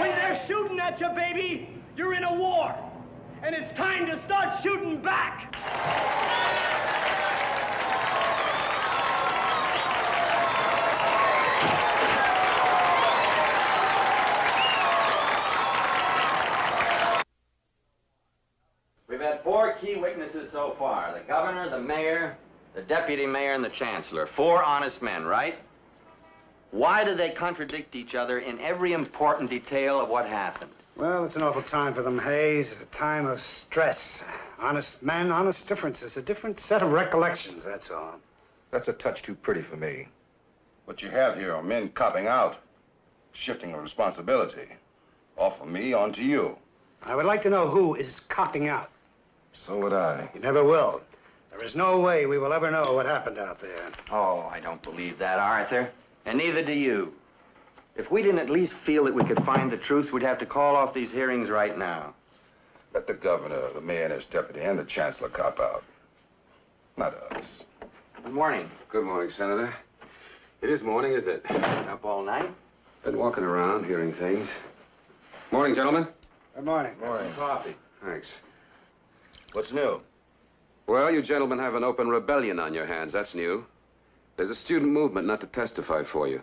Speaker 1: When they're shooting at you, baby, you're in a war. And it's time to start shooting back.
Speaker 12: We've had 4 key witnesses so far. The governor, the mayor, the deputy mayor, and the chancellor. 4 honest men, right? Why do they contradict each other in every important detail of what happened?
Speaker 8: Well, it's an awful time for them, Hayes. It's a time of stress. Honest men, honest differences. A different set of recollections, that's all.
Speaker 9: That's a touch too pretty for me. What you have here are men copping out, shifting of responsibility. Off of me onto you.
Speaker 8: I would like to know who is copping out.
Speaker 9: So would I.
Speaker 8: You never will. There is no way we will ever know what happened out there.
Speaker 12: Oh, I don't believe that, Arthur. And neither do you. If we didn't at least feel that we could find the truth, we'd have to call off these hearings right now.
Speaker 9: Let the governor, the mayor and his deputy, and the chancellor cop out. Not us.
Speaker 12: Good morning.
Speaker 4: Good morning, Senator. It is morning, isn't it?
Speaker 12: Up all night?
Speaker 4: Been walking around, hearing things. Morning, gentlemen.
Speaker 8: Good morning.
Speaker 9: Morning.
Speaker 4: Coffee. Thanks.
Speaker 9: What's new?
Speaker 4: Well, you gentlemen have an open rebellion on your hands. That's new. There's a student movement not to testify for you.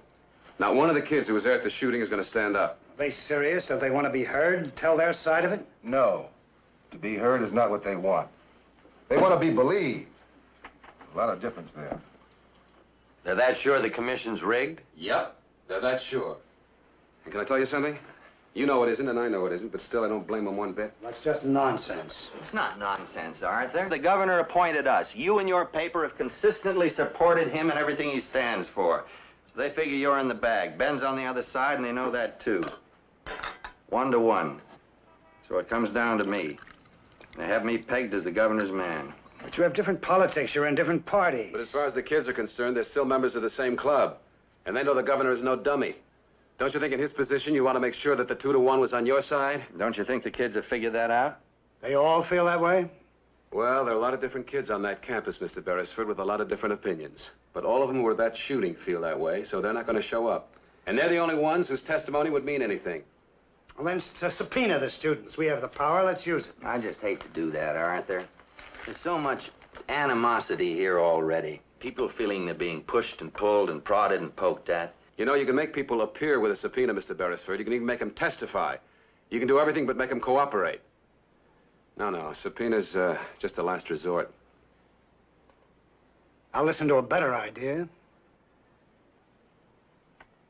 Speaker 4: Not one of the kids who was there at the shooting is going to stand up.
Speaker 8: Are they serious? Don't they want to be heard? Tell their side of it?
Speaker 9: No. To be heard is not what they want. They want to be believed. A lot of difference there.
Speaker 3: They're that sure the commission's rigged?
Speaker 4: Yep, they're that sure. And can I tell you something? You know it isn't, and I know it isn't, but still I don't blame them one bit.
Speaker 8: That's just nonsense.
Speaker 3: It's not nonsense, Arthur. The governor appointed us. You and your paper have consistently supported him and everything he stands for. So they figure you're in the bag. Ben's on the other side, and they know that, too. 1 to 1. So it comes down to me. They have me pegged as the governor's man.
Speaker 8: But you have different politics. You're in different parties.
Speaker 4: But as far as the kids are concerned, they're still members of the same club. And they know the governor is no dummy. Don't you think in his position you want to make sure that the 2 to 1 was on your side?
Speaker 3: Don't you think the kids have figured that out?
Speaker 8: They all feel that way?
Speaker 4: Well, there are a lot of different kids on that campus, Mr. Beresford, with a lot of different opinions. But all of them who were at that shooting feel that way, so they're not going to show up. And they're the only ones whose testimony would mean anything.
Speaker 8: Well, then subpoena the students. We have the power. Let's use it.
Speaker 3: I just hate to do that, Arthur. There's so much animosity here already. People feeling they're being pushed and pulled and prodded and poked at.
Speaker 4: You know, you can make people appear with a subpoena, Mr. Beresford. You can even make them testify. You can do everything but make them cooperate. No, a subpoena's just a last resort.
Speaker 8: I'll listen to a better idea.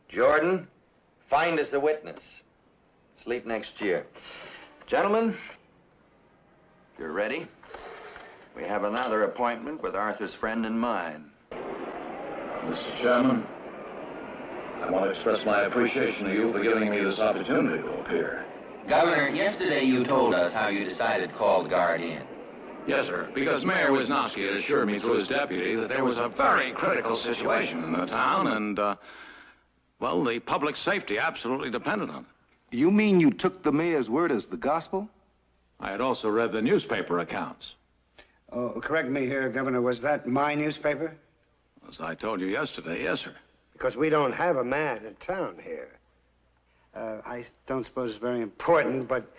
Speaker 3: Jordan, find us a witness. Sleep next year. Gentlemen, if you're ready, we have another appointment with Arthur's friend and mine.
Speaker 5: Mr. Chairman, I want to express my appreciation to you for giving me this opportunity to appear.
Speaker 12: Governor, yesterday you told us how you decided to call the guard in.
Speaker 5: Yes, sir, because Mayor Wisnowski had assured me through his deputy that there was a very critical situation in the town and, well, the public safety absolutely depended on it.
Speaker 9: You mean you took the mayor's word as the gospel?
Speaker 5: I had also read the newspaper accounts.
Speaker 8: Oh, correct me here, Governor. Was that my newspaper?
Speaker 5: As I told you yesterday, yes, sir.
Speaker 8: Because we don't have a man in town here. I don't suppose it's very important, but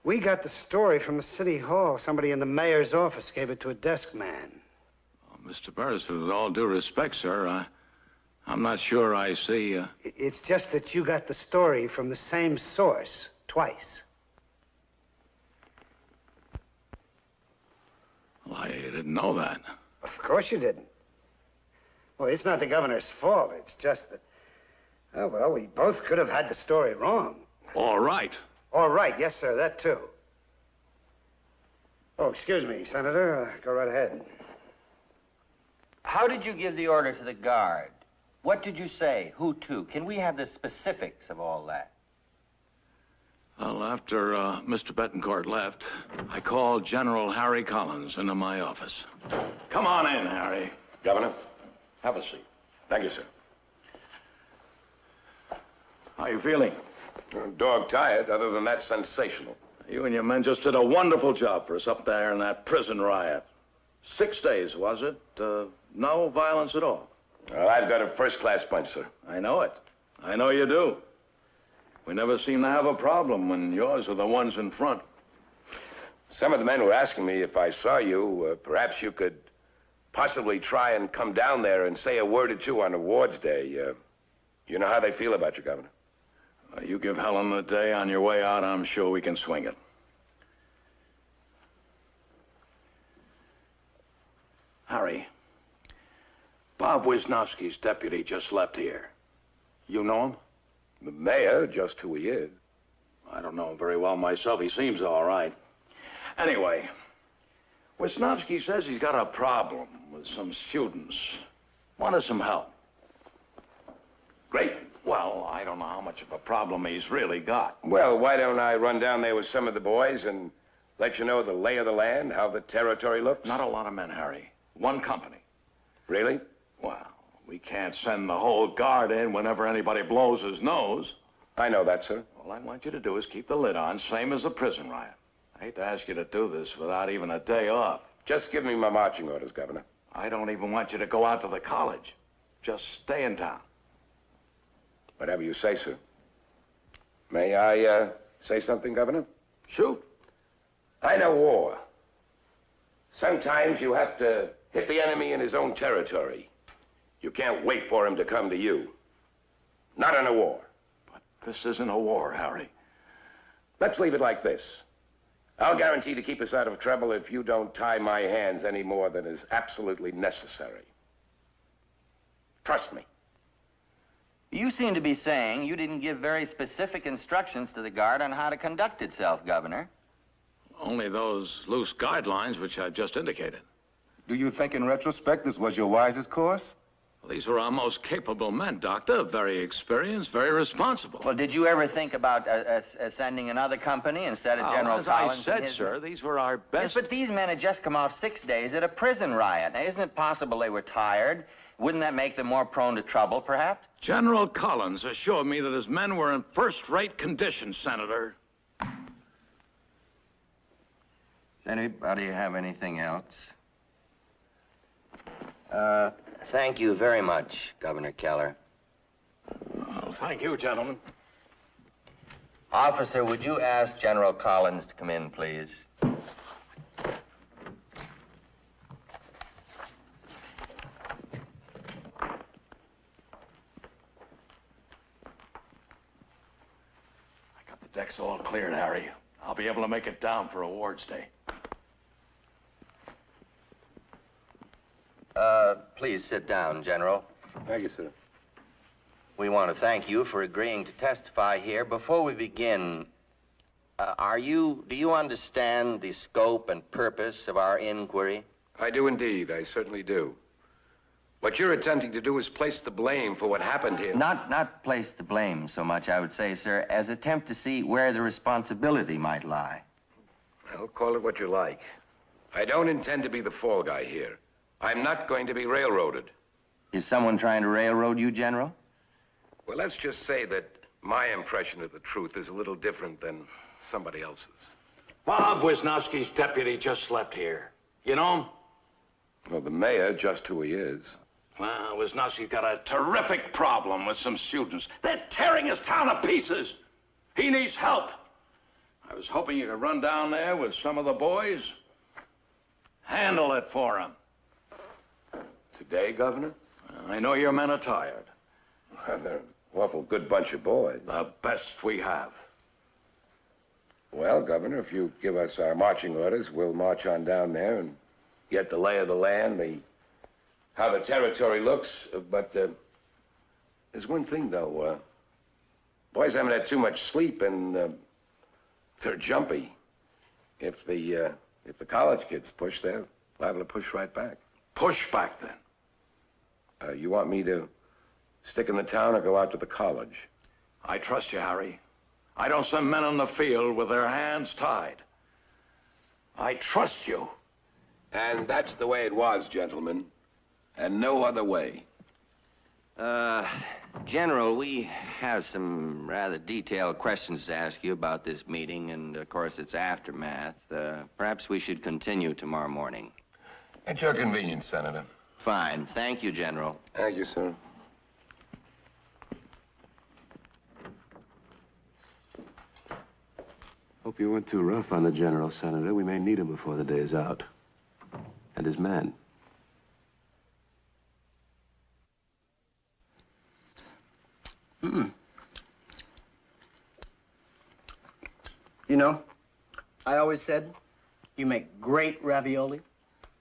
Speaker 8: we got the story from the city hall. Somebody in the mayor's office gave it to a desk man.
Speaker 5: Well, Mr. Beresford, with all due respect, sir, I'm not sure I see...
Speaker 8: It's just that you got the story from the same source twice.
Speaker 5: Well, I didn't know that.
Speaker 8: Of course you didn't. Well, it's not the governor's fault. It's just that, oh, well, we both could have had the story wrong.
Speaker 5: All right.
Speaker 8: All right, yes, sir, that too. Oh, excuse me, Senator. Go right ahead.
Speaker 12: How did you give the order to the guard? What did you say? Who to? Can we have the specifics of all that?
Speaker 5: Well, after Mr. Betancourt left, I called General Harry Collins into my office. Come on in, Harry.
Speaker 10: Governor.
Speaker 5: Have a seat.
Speaker 10: Thank you, sir.
Speaker 5: How you feeling?
Speaker 10: Dog tired. Other than that, sensational.
Speaker 5: You and your men just did a wonderful job for us up there in that prison riot. 6 days, was it? No violence at all.
Speaker 10: Well, I've got a first-class bunch, sir.
Speaker 5: I know it. I know you do. We never seem to have a problem when yours are the ones in front.
Speaker 10: Some of the men were asking me if I saw you, perhaps you could possibly try and come down there and say a word or two on awards day. You know how they feel about you, Governor.
Speaker 5: You give Helen the day on your way out, I'm sure we can swing it. Harry, Bob Wisnowski's deputy just left here. You know him?
Speaker 10: The mayor, just who he is.
Speaker 5: I don't know him very well myself. He seems all right. Anyway, Wisnowski says he's got a problem with some students. Wanted some help. Great. Well, I don't know how much of a problem he's really got.
Speaker 10: Well, why don't I run down there with some of the boys and let you know the lay of the land, how the territory looks?
Speaker 5: Not a lot of men, Harry. One company.
Speaker 10: Really?
Speaker 5: Well, we can't send the whole guard in whenever anybody blows his nose.
Speaker 10: I know that, sir.
Speaker 5: All I want you to do is keep the lid on, same as a prison riot. I hate to ask you to do this without even a day off.
Speaker 10: Just give me my marching orders, Governor.
Speaker 5: I don't even want you to go out to the college. Just stay in town.
Speaker 10: Whatever you say, sir. May I, say something, Governor?
Speaker 5: Shoot.
Speaker 10: I know war. Sometimes you have to hit the enemy in his own territory. You can't wait for him to come to you. Not in a war.
Speaker 5: But this isn't a war, Harry.
Speaker 10: Let's leave it like this. I'll guarantee to keep us out of trouble if you don't tie my hands any more than is absolutely necessary. Trust me.
Speaker 12: You seem to be saying you didn't give very specific instructions to the Guard on how to conduct itself, Governor.
Speaker 5: Only those loose guidelines which I've just indicated.
Speaker 9: Do you think in retrospect this was your wisest course?
Speaker 5: Well, these were our most capable men, Doctor. Very experienced, very responsible.
Speaker 12: Well, did you ever think about sending another company instead of General Collins?
Speaker 5: As I said, sir, these were our best...
Speaker 12: Yes, but these men had just come off 6 days at a prison riot. Now, isn't it possible they were tired? Wouldn't that make them more prone to trouble, perhaps?
Speaker 5: General Collins assured me that his men were in first-rate condition, Senator.
Speaker 12: Does anybody have anything else? Thank you very much, Governor Keller.
Speaker 5: Oh, thank you, gentlemen.
Speaker 12: Officer, would you ask General Collins to come in, please?
Speaker 5: Deck's all cleared, Harry. I'll be able to make it down for awards day.
Speaker 12: Please sit down, General.
Speaker 10: Thank you, sir.
Speaker 12: We want to thank you for agreeing to testify here. Before we begin, do you understand the scope and purpose of our inquiry?
Speaker 4: I do indeed. I certainly do. What you're attempting to do is place the blame for what happened here.
Speaker 12: Not place the blame so much, I would say, sir, as attempt to see where the responsibility might lie.
Speaker 4: Well, call it what you like. I don't intend to be the fall guy here. I'm not going to be railroaded.
Speaker 12: Is someone trying to railroad you, General?
Speaker 4: Well, let's just say that my impression of the truth is a little different than somebody else's.
Speaker 19: Bob Wisnowski's deputy just left here. You know him?
Speaker 10: Well, the mayor, just who he is.
Speaker 19: Well, Wisnowski's got a terrific problem with some students. They're tearing his town to pieces. He needs help. I was hoping you could run down there with some of the boys. Handle it for him.
Speaker 10: Today, Governor?
Speaker 19: I know your men are tired.
Speaker 10: Well, they're an awful good bunch of boys.
Speaker 19: The best we have.
Speaker 10: Well, Governor, if you give us our marching orders, we'll march on down there and get the lay of the land, how the territory looks. But there's one thing, though. Boys haven't had too much sleep, and they're jumpy. If the college kids push, they're liable to push right back.
Speaker 19: Push back, then?
Speaker 10: You want me to stick in the town or go out to the college?
Speaker 19: I trust you, Harry. I don't send men on the field with their hands tied. I trust you.
Speaker 10: And that's the way it was, gentlemen. And no other way.
Speaker 12: General, we have some rather detailed questions to ask you about this meeting and, of course, its aftermath. Perhaps we should continue tomorrow morning.
Speaker 10: At your convenience, Senator.
Speaker 12: Fine. Thank you, General.
Speaker 10: Thank you, sir.
Speaker 20: Hope you weren't too rough on the General, Senator. We may need him before the day is out. And his men.
Speaker 18: You know, I always said you make great ravioli.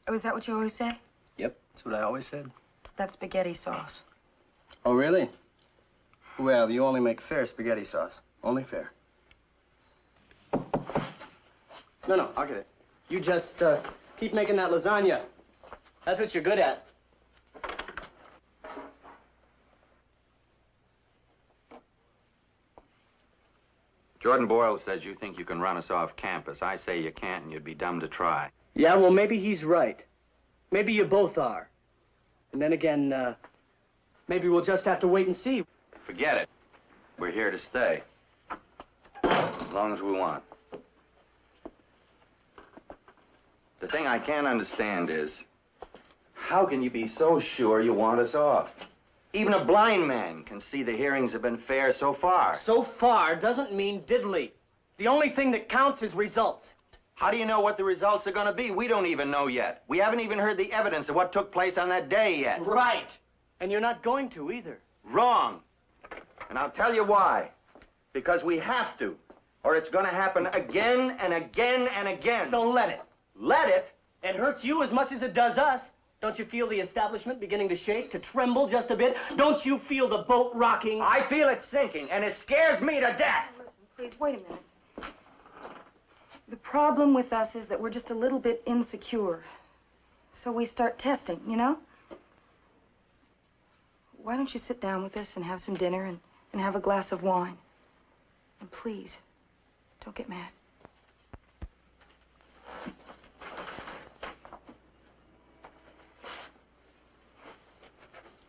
Speaker 6: Oh, is that what you always say?
Speaker 18: Yep, that's what I always said.
Speaker 6: That's spaghetti sauce.
Speaker 18: Oh, really? Well, you only make fair spaghetti sauce. Only fair. No, I'll get it. You just keep making that lasagna. That's what you're good at.
Speaker 12: Jordan Boyle says you think you can run us off campus. I say you can't, and you'd be dumb to try.
Speaker 18: Yeah, well, maybe he's right. Maybe you both are. And then again, maybe we'll just have to wait and see.
Speaker 12: Forget it. We're here to stay. As long as we want. The thing I can't understand is, how can you be so sure you want us off? Even a blind man can see the hearings have been fair so far.
Speaker 18: So far doesn't mean diddly. The only thing that counts is results.
Speaker 12: How do you know what the results are going to be? We don't even know yet. We haven't even heard the evidence of what took place on that day yet.
Speaker 18: Right. And you're not going to either.
Speaker 12: Wrong. And I'll tell you why. Because we have to, or it's going to happen again and again and again.
Speaker 18: So let it.
Speaker 12: Let it?
Speaker 18: It hurts you as much as it does us. Don't you feel the establishment beginning to shake, to tremble just a bit? Don't you feel the boat rocking?
Speaker 12: I feel it sinking, and it scares me to death.
Speaker 6: Listen, please, wait a minute. The problem with us is that we're just a little bit insecure. So we start testing, you know? Why don't you sit down with us and have some dinner and have a glass of wine? And please, don't get mad.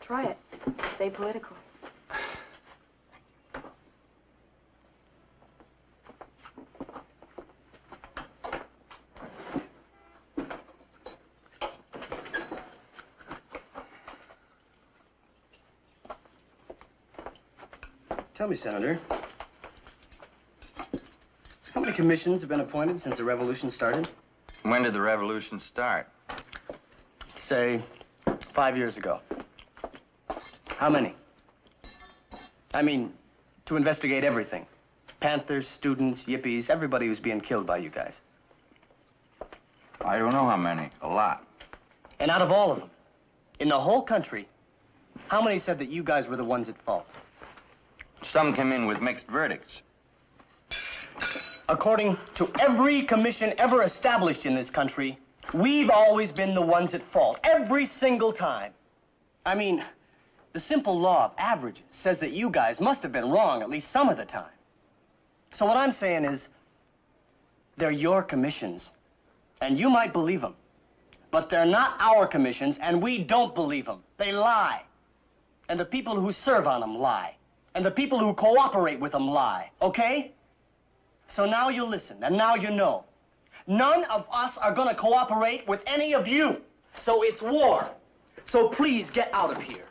Speaker 6: Try it. It's apolitical.
Speaker 18: Tell me, Senator, how many commissions have been appointed since the revolution started?
Speaker 12: When did the revolution start?
Speaker 18: Say, 5 years ago. How many? I mean, to investigate everything. Panthers, students, yippies, everybody who's being killed by you guys.
Speaker 12: I don't know how many. A lot.
Speaker 18: And out of all of them, in the whole country, how many said that you guys were the ones at fault?
Speaker 12: Some came in with mixed verdicts.
Speaker 18: According to every commission ever established in this country, we've always been the ones at fault, every single time. I mean, the simple law of averages says that you guys must have been wrong at least some of the time. So what I'm saying is, they're your commissions, and you might believe them. But they're not our commissions, and we don't believe them. They lie. And the people who serve on them lie. And the people who cooperate with them lie, okay? So now you listen, and now you know. None of us are gonna cooperate with any of you. So it's war. So please get out of here.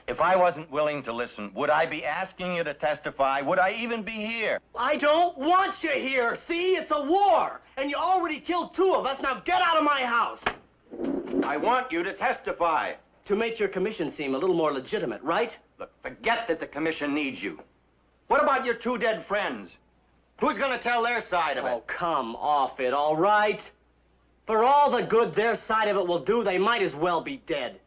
Speaker 12: If I wasn't willing to listen, would I be asking you to testify? Would I even be here?
Speaker 18: I don't want you here, see? It's a war. And you already killed 2 of us. Now get out of my house.
Speaker 12: I want you to testify.
Speaker 18: To make your commission seem a little more legitimate, right?
Speaker 12: Look, forget that the commission needs you. What about your 2 dead friends? Who's going to tell their side of it?
Speaker 18: Oh, come off it, all right? For all the good their side of it will do, they might as well be dead.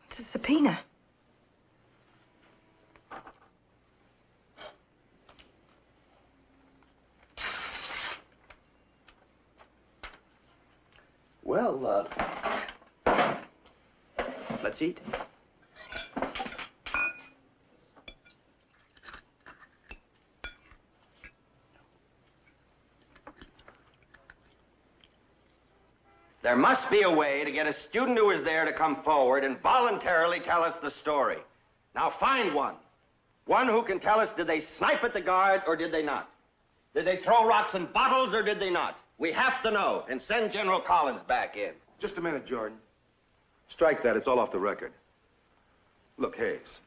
Speaker 6: It's a subpoena.
Speaker 18: Well, let's eat.
Speaker 12: There must be a way to get a student who was there to come forward and voluntarily tell us the story. Now find one. One who can tell us, did they snipe at the guard or did they not? Did they throw rocks and bottles or did they not? We have to know, and send General Collins back in.
Speaker 9: Just a minute, Jordan. Strike that. It's all off the record. Look, Hayes,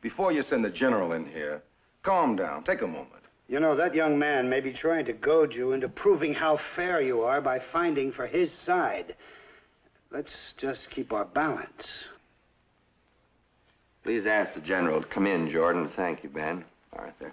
Speaker 9: before you send the general in here, calm down. Take a moment.
Speaker 8: You know, that young man may be trying to goad you into proving how fair you are by finding for his side. Let's just keep our balance.
Speaker 3: Please ask the general to come in, Jordan. Thank you, Ben. All right, there.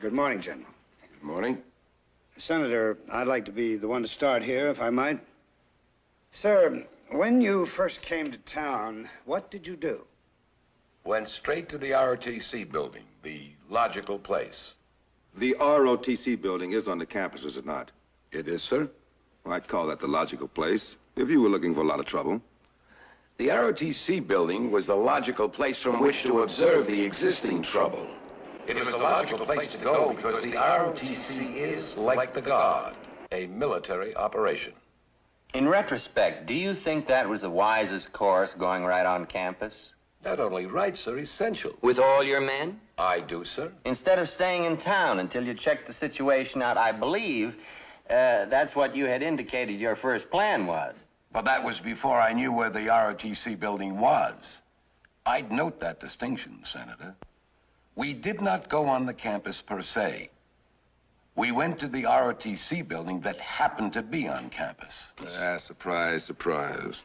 Speaker 8: Good morning, General.
Speaker 9: Good morning.
Speaker 8: Senator, I'd like to be the one to start here, if I might. Sir, when you first came to town, what did you do?
Speaker 21: Went straight to the ROTC building, the logical place.
Speaker 9: The ROTC building is on the campus, is it not?
Speaker 21: It is, sir.
Speaker 9: Well, I'd call that the logical place, if you were looking for a lot of trouble.
Speaker 21: The ROTC building was the logical place from which to observe the existing trouble. It was the logical place to go because the ROTC is, like the Guard, a military operation.
Speaker 12: In retrospect, do you think that was the wisest course, going right on campus?
Speaker 21: Not only right, sir, essential.
Speaker 12: With all your men?
Speaker 21: I do, sir.
Speaker 12: Instead of staying in town until you checked the situation out, I believe that's what you had indicated your first plan was.
Speaker 21: But that was before I knew where the ROTC building was. I'd note that distinction, Senator. We did not go on the campus per se. We went to the ROTC building that happened to be on campus.
Speaker 9: Surprise, surprise.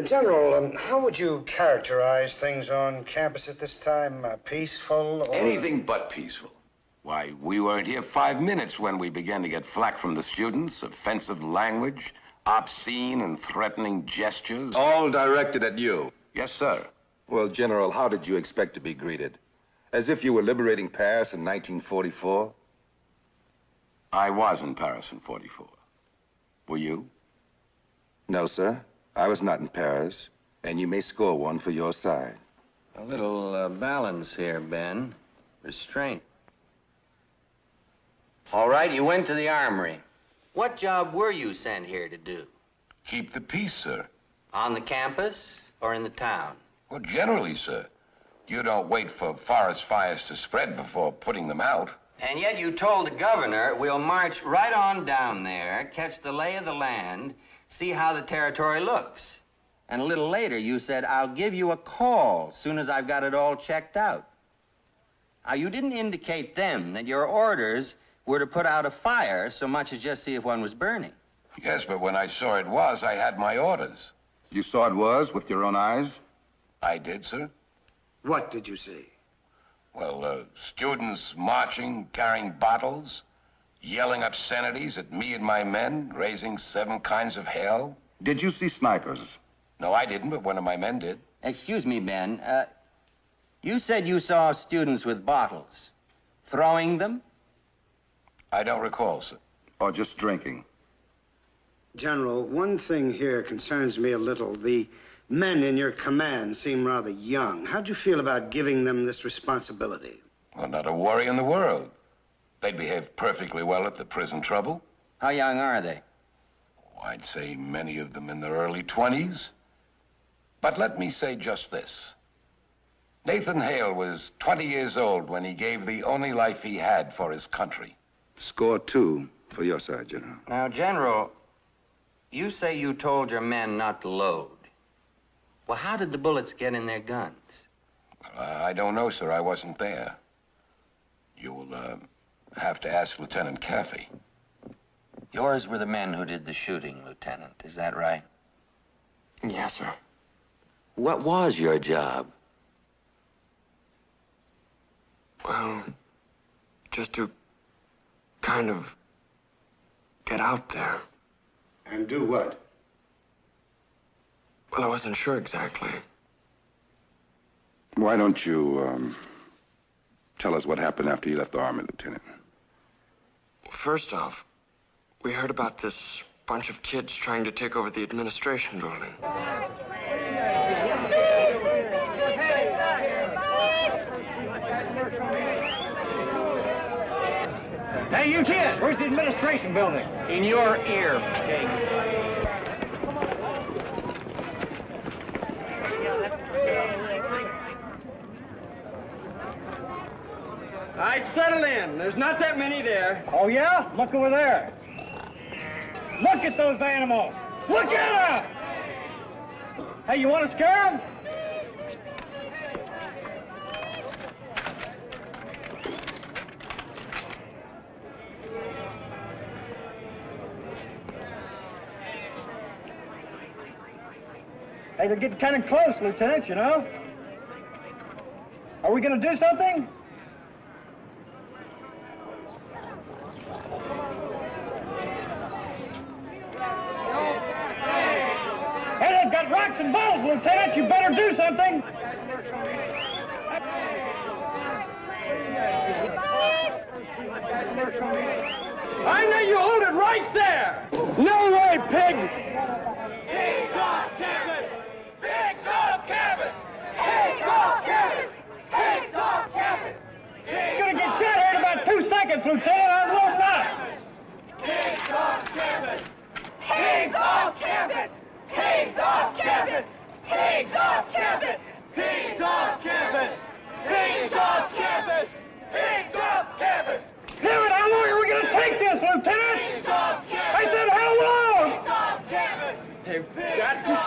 Speaker 8: General, how would you characterize things on campus at this time? Peaceful or...
Speaker 21: Anything but peaceful. Why, we weren't here 5 minutes when we began to get flack from the students, offensive language, obscene and threatening gestures.
Speaker 9: All directed at you?
Speaker 21: Yes, sir.
Speaker 9: Well, General, how did you expect to be greeted? As if you were liberating Paris in 1944?
Speaker 21: I was in Paris in 44. Were you?
Speaker 9: No, sir. I was not in Paris, and you may score one for your side.
Speaker 12: A little balance here, Ben. Restraint. All right, you went to the armory. What job were you sent here to do?
Speaker 21: Keep the peace, sir.
Speaker 12: On the campus or in the town?
Speaker 21: Well, generally, sir. You don't wait for forest fires to spread before putting them out.
Speaker 12: And yet you told the governor, we'll march right on down there, catch the lay of the land, see how the territory looks. And a little later you said, I'll give you a call soon as I've got it all checked out. Now, you didn't indicate then that your orders were to put out a fire so much as just see if one was burning.
Speaker 21: Yes, but when I saw it was, I had my orders.
Speaker 9: You saw it was with your own eyes?
Speaker 21: I did, sir.
Speaker 8: What did you see?
Speaker 21: Well, students marching, carrying bottles, yelling obscenities at me and my men, raising 7 kinds of hell.
Speaker 9: Did you see snipers?
Speaker 21: No, I didn't, but one of my men did.
Speaker 12: Excuse me, Ben. You said you saw students with bottles. Throwing them?
Speaker 21: I don't recall, sir.
Speaker 9: Or just drinking?
Speaker 8: General, one thing here concerns me a little. The men in your command seem rather young. How'd you feel about giving them this responsibility?
Speaker 21: Well, not a worry in the world. They behaved perfectly well at the prison trouble.
Speaker 12: How young are they?
Speaker 21: Oh, I'd say many of them in their early 20s. But let me say just this. Nathan Hale was 20 years old when he gave the only life he had for his country.
Speaker 9: Score 2 for your side, General.
Speaker 12: Now, General, you say you told your men not to load. Well, how did the bullets get in their guns?
Speaker 21: I don't know, sir. I wasn't there. You'll have to ask Lieutenant Caffey.
Speaker 12: Yours were the men who did the shooting, Lieutenant. Is that right?
Speaker 17: Yes, sir.
Speaker 12: What was your job?
Speaker 17: Well, just to kind of get out there.
Speaker 8: And do what?
Speaker 17: Well, I wasn't sure exactly.
Speaker 9: Why don't you, tell us what happened after you left the Army, Lieutenant?
Speaker 17: First off, we heard about this bunch of kids trying to take over the administration building.
Speaker 1: Hey, you kid, where's the administration building? In your ear, King. All right, settle in. There's not that many there. Oh, yeah? Look over there. Look at those animals. Look at them! Hey, you want to scare them? Hey, they're getting kind of close, Lieutenant, you know. Are we going to do something? Hey, they've got rocks and balls, Lieutenant. You better do something. I know you hold it right there. No way, pig.
Speaker 2: Pigs off campus! Pigs off campus! Pigs off campus! Pigs off campus!
Speaker 1: You're gonna get shot here in about 2 seconds, Lieutenant. I will not.
Speaker 2: Pigs off campus!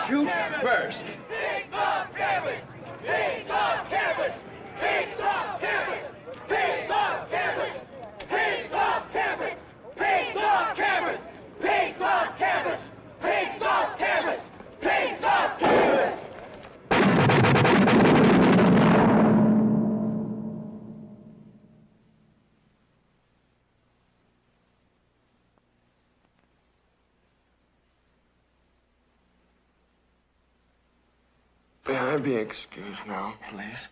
Speaker 2: shoot first.
Speaker 11: Pigs off campus! Pigs off campus! Pigs off campus! Pigs off campus! Pigs off campus! Pigs off campus! Pigs off campus! Pigs off campus! Pigs off campus!
Speaker 17: May I be excused now, please?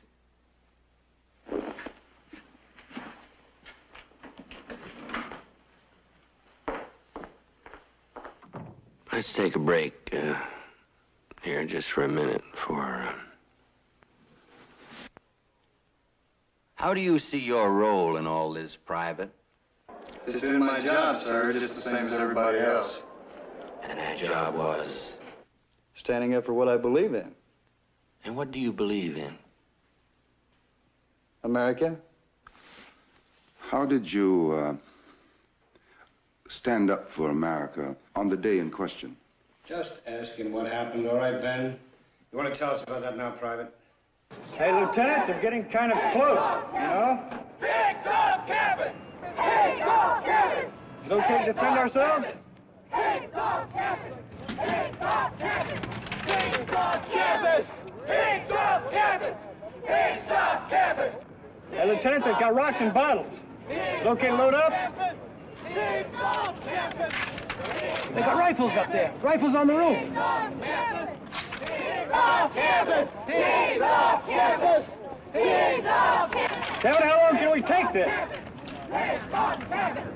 Speaker 16: Let's take a break here just for a minute for... How do you see your role in all this, Private?
Speaker 22: Just doing my job, sir, just the same as everybody else.
Speaker 16: And that job was?
Speaker 22: Standing up for what I believe in.
Speaker 16: And what do you believe in?
Speaker 22: America.
Speaker 9: How did you stand up for America on the day in question?
Speaker 8: Just asking what happened, all right, Ben? You want to tell us about that now, Private?
Speaker 1: Hey, Lieutenant, they're getting kind of close, you know?
Speaker 11: Pigs off campus! Pigs off campus!
Speaker 1: Is it okay to defend ourselves?
Speaker 11: Pigs off campus! Pigs off campus! Pigs off campus! Pigs off campus! Pigs off campus!
Speaker 1: Hey, Lieutenant, they've got rocks and bottles. Is it okay to load up?
Speaker 11: Pigs off campus!
Speaker 1: They got rifles up there. Rifles on the roof.
Speaker 11: Pigs off campus! Pigs off campus! Pigs off campus! Pigs off campus!
Speaker 1: David, how long can we take this?
Speaker 11: Pigs off campus!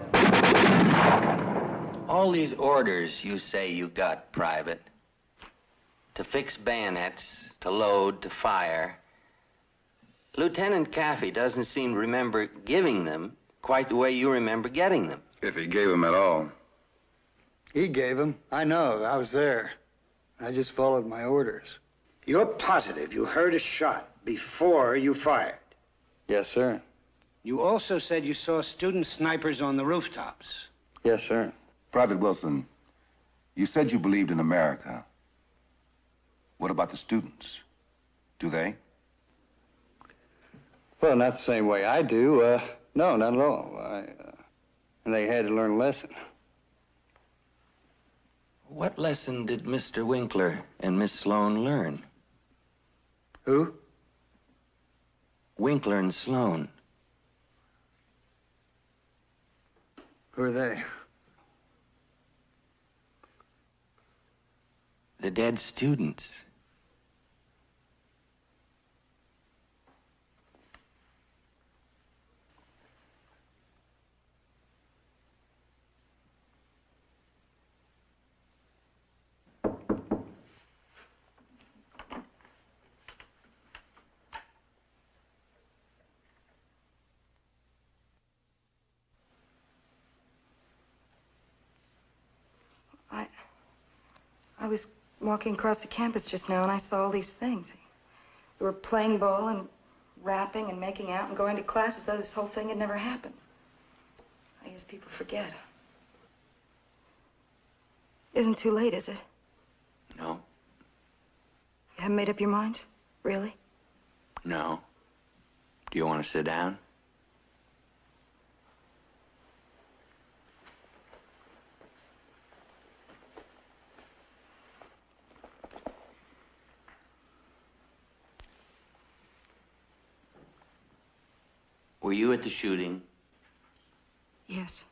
Speaker 16: All these orders you say you got, Private, to fix bayonets, to load, to fire, Lieutenant Caffey doesn't seem to remember giving them quite the way you remember getting them.
Speaker 9: If he gave them at all.
Speaker 22: He gave them. I know. I was there. I just followed my orders.
Speaker 8: You're positive you heard a shot before you fired?
Speaker 22: Yes, sir.
Speaker 8: You also said you saw student snipers on the rooftops.
Speaker 22: Yes, sir.
Speaker 9: Private Wilson, you said you believed in America. What about the students? Do they?
Speaker 22: Well, not the same way I do. No, not at all. And they had to learn a lesson.
Speaker 16: What lesson did Mr. Winkler and Miss Sloan learn?
Speaker 22: Who?
Speaker 16: Winkler and Sloan.
Speaker 22: Who are they?
Speaker 16: The dead students.
Speaker 6: I was walking across the campus just now, and I saw all these things. They were playing ball and rapping and making out and going to class as though this whole thing had never happened. I guess people forget. Isn't too late, is it?
Speaker 16: No.
Speaker 6: You haven't made up your minds? Really?
Speaker 16: No. Do you want to sit down? Were you at the shooting?
Speaker 6: Yes.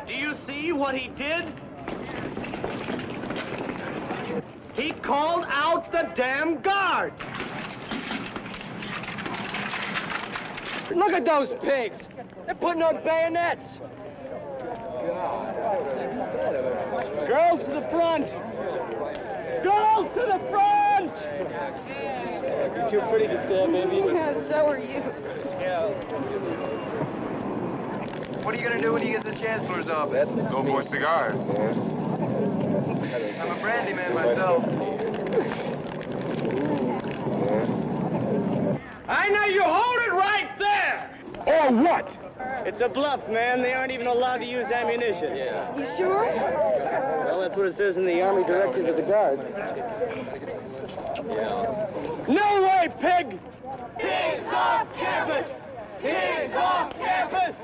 Speaker 1: Do you see what he did? He called out the damn guard.
Speaker 2: Look at those pigs! They're putting on bayonets!
Speaker 1: Girls to the front! Girls to the front!
Speaker 2: You're too pretty to stand, baby.
Speaker 6: Yeah, so are you.
Speaker 17: What are you gonna do when you get to the chancellor's office?
Speaker 9: Go for cigars.
Speaker 17: I'm a brandy man myself.
Speaker 1: I know you hold it right there!
Speaker 17: Or what?
Speaker 18: It's a bluff, man. They aren't even allowed to use ammunition.
Speaker 6: You sure?
Speaker 18: Well, that's what it says in the Army Directive of the Guard.
Speaker 1: No way, pig!
Speaker 11: Pigs off campus! Pigs off campus!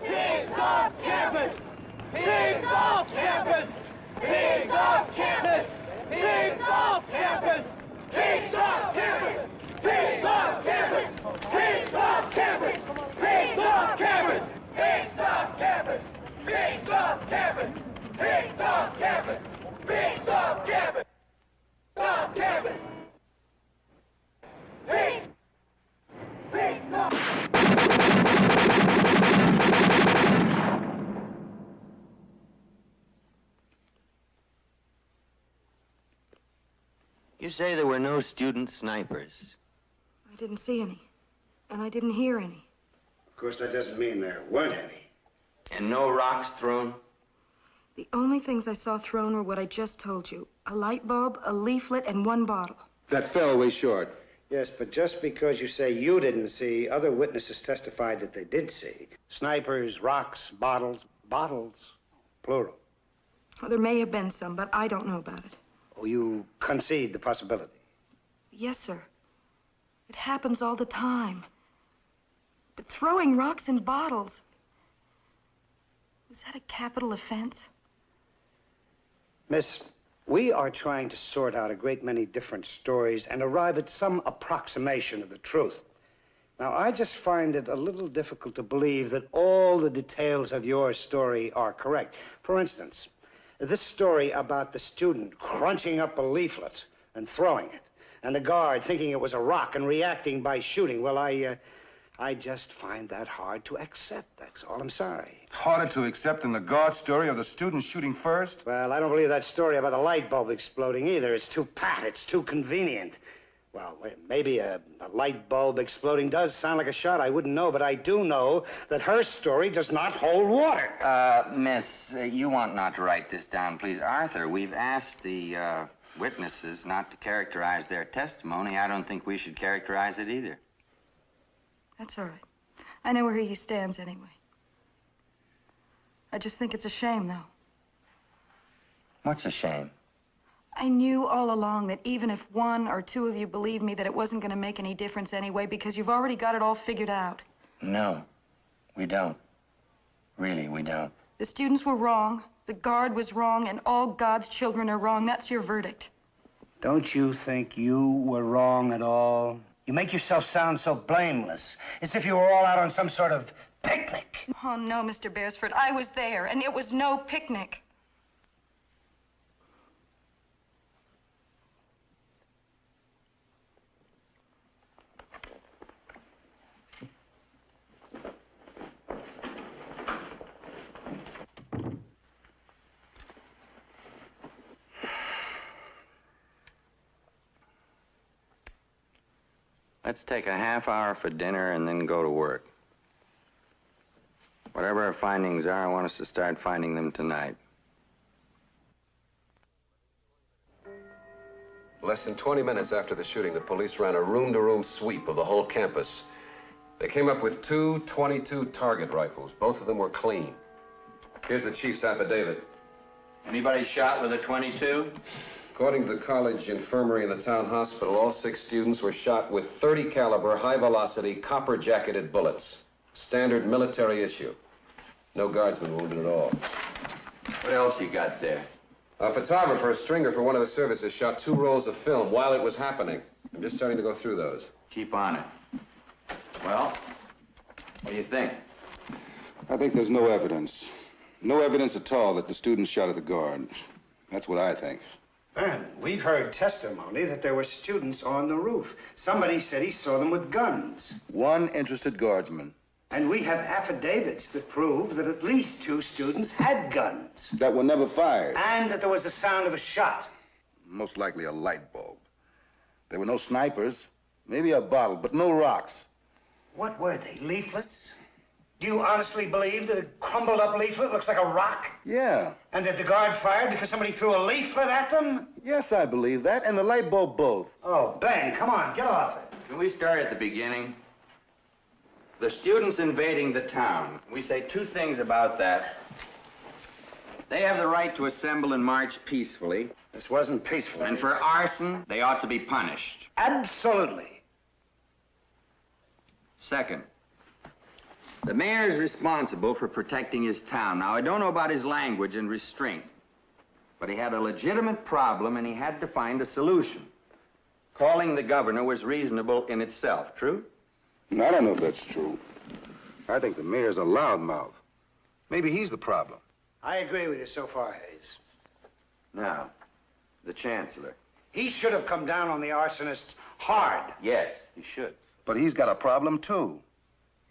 Speaker 11: Pigs off campus! Pigs off campus! Pigs off campus! Pigs off campus! Pigs off campus! Pigs off campus! Pigs off campus! Pigs off campus! Pigs off campus! Pigs off campus! Pigs off campus! Pigs off campus! Off campus! Pigs! Pigs off!
Speaker 12: You say there were no student snipers.
Speaker 6: I didn't see any. And I didn't hear any.
Speaker 8: Of course, that doesn't mean there weren't any.
Speaker 12: And no rocks thrown?
Speaker 6: The only things I saw thrown were what I just told you. A light bulb, a leaflet, and one bottle.
Speaker 9: That fell way short.
Speaker 8: Yes, but just because you say you didn't see, other witnesses testified that they did see. Snipers, rocks, bottles, plural.
Speaker 6: Well, there may have been some, but I don't know about it.
Speaker 8: Oh, you concede the possibility?
Speaker 6: Yes, sir. It happens all the time. But throwing rocks and bottles... Was that a capital offense?
Speaker 8: Miss, we are trying to sort out a great many different stories and arrive at some approximation of the truth. Now, I just find it a little difficult to believe that all the details of your story are correct. For instance, this story about the student crunching up a leaflet and throwing it, and the guard thinking it was a rock and reacting by shooting. Well, I just find that hard to accept. That's all. I'm sorry.
Speaker 9: Harder to accept than the guard story of the student shooting first?
Speaker 8: Well, I don't believe that story about the light bulb exploding either. It's too pat. It's too convenient. Well, maybe a light bulb exploding does sound like a shot. I wouldn't know, but I do know that her story does not hold water.
Speaker 12: Miss, you want not to write this down, please. Arthur, we've asked the witnesses not to characterize their testimony. I don't think we should characterize it either.
Speaker 6: That's all right. I know where he stands anyway. I just think it's a shame, though.
Speaker 12: What's a shame?
Speaker 6: I knew all along that even if one or two of you believed me, that it wasn't going to make any difference anyway, because you've already got it all figured out.
Speaker 12: No, we don't. Really, we don't.
Speaker 6: The students were wrong, the guard was wrong, and all God's children are wrong. That's your verdict.
Speaker 8: Don't you think you were wrong at all? You make yourself sound so blameless, as if you were all out on some sort of picnic.
Speaker 6: Oh, no, Mr. Beresford. I was there, and it was no picnic.
Speaker 12: Let's take a half hour for dinner and then go to work. Whatever our findings are, I want us to start finding them tonight.
Speaker 4: Less than 20 minutes after the shooting, the police ran a room-to-room sweep of the whole campus. They came up with 2 .22 target rifles. Both of them were clean. Here's the chief's affidavit.
Speaker 12: Anybody shot with a .22?
Speaker 4: According to the college infirmary and the town hospital, all 6 students were shot with .30 caliber, high-velocity, copper-jacketed bullets. Standard military issue. No guardsmen wounded at all.
Speaker 12: What else you got there?
Speaker 4: A photographer, a stringer for one of the services, shot 2 rolls of film while it was happening. I'm just starting to go through those.
Speaker 12: Keep on it. Well, what do you think?
Speaker 9: I think there's no evidence. No evidence at all that the students shot at the guard. That's what I think.
Speaker 8: And we've heard testimony that there were students on the roof. Somebody said he saw them with guns.
Speaker 9: One interested guardsman.
Speaker 8: And we have affidavits that prove that at least 2 students had guns.
Speaker 9: That were never fired.
Speaker 8: And that there was the sound of a shot.
Speaker 9: Most likely a light bulb. There were no snipers. Maybe a bottle, but no rocks.
Speaker 8: What were they, leaflets? Do you honestly believe that a crumbled up leaflet looks like a rock?
Speaker 9: Yeah.
Speaker 8: And that the guard fired because somebody threw a leaflet at them?
Speaker 9: Yes, I believe that, and the light bulb both.
Speaker 8: Oh, Ben, come on, get off it.
Speaker 12: Can we start at the beginning? The students invading the town. We say two things about that. They have the right to assemble and march peacefully.
Speaker 8: This wasn't peaceful.
Speaker 12: And for arson, they ought to be punished.
Speaker 8: Absolutely.
Speaker 12: Second, the mayor is responsible for protecting his town. Now, I don't know about his language and restraint, but he had a legitimate problem and he had to find a solution. Calling the governor was reasonable in itself, true?
Speaker 9: I don't know if that's true. I think the mayor's a loudmouth. Maybe he's the problem.
Speaker 8: I agree with you so far, Hayes.
Speaker 12: Now, the chancellor.
Speaker 8: He should have come down on the arsonists hard.
Speaker 12: Yes, he should.
Speaker 9: But he's got a problem, too.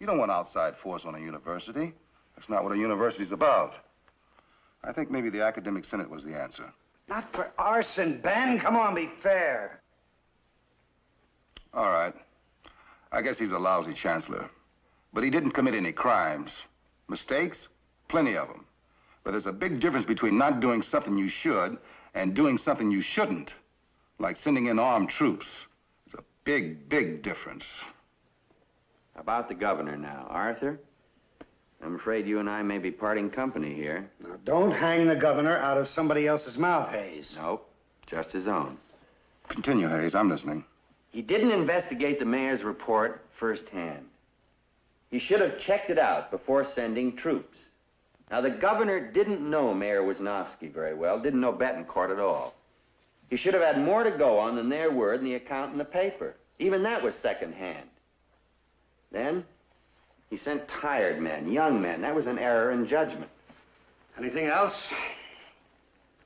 Speaker 9: You don't want outside force on a university. That's not what a university's about. I think maybe the academic senate was the answer.
Speaker 8: Not for arson, Ben. Come on, be fair.
Speaker 9: All right. I guess he's a lousy chancellor. But he didn't commit any crimes. Mistakes? Plenty of them. But there's a big difference between not doing something you should and doing something you shouldn't. Like sending in armed troops. It's a big, big difference.
Speaker 12: About the governor now. Arthur, I'm afraid you and I may be parting company here.
Speaker 8: Now, don't hang the governor out of somebody else's mouth, Hayes.
Speaker 12: Nope, just his own.
Speaker 9: Continue, Hayes. I'm listening.
Speaker 12: He didn't investigate the mayor's report firsthand. He should have checked it out before sending troops. Now, the governor didn't know Mayor Wisnowski very well, didn't know Betancourt at all. He should have had more to go on than their word in the account in the paper. Even that was secondhand. Then, he sent tired men, young men. That was an error in judgment.
Speaker 8: Anything else?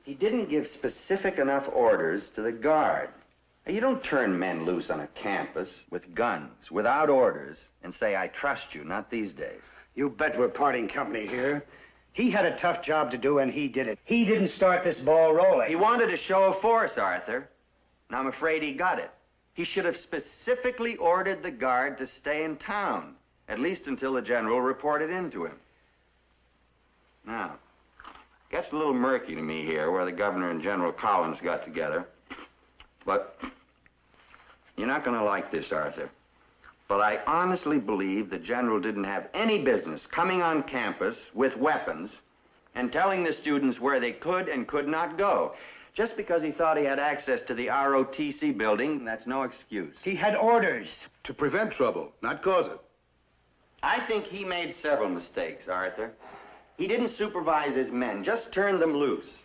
Speaker 12: He didn't give specific enough orders to the guard. You don't turn men loose on a campus with guns, without orders, and say, I trust you, not these days.
Speaker 8: You bet we're parting company here. He had a tough job to do, and he did it. He didn't start this ball rolling.
Speaker 12: He wanted a show of force, Arthur, and I'm afraid he got it. He should have specifically ordered the guard to stay in town, at least until the general reported in to him. Now, it gets a little murky to me here where the governor and General Collins got together, but you're not going to like this, Arthur. But I honestly believe the general didn't have any business coming on campus with weapons and telling the students where they could and could not go. Just because he thought he had access to the ROTC building, that's no excuse.
Speaker 8: He had orders.
Speaker 9: To prevent trouble, not cause it.
Speaker 12: I think he made several mistakes, Arthur. He didn't supervise his men, just turned them loose,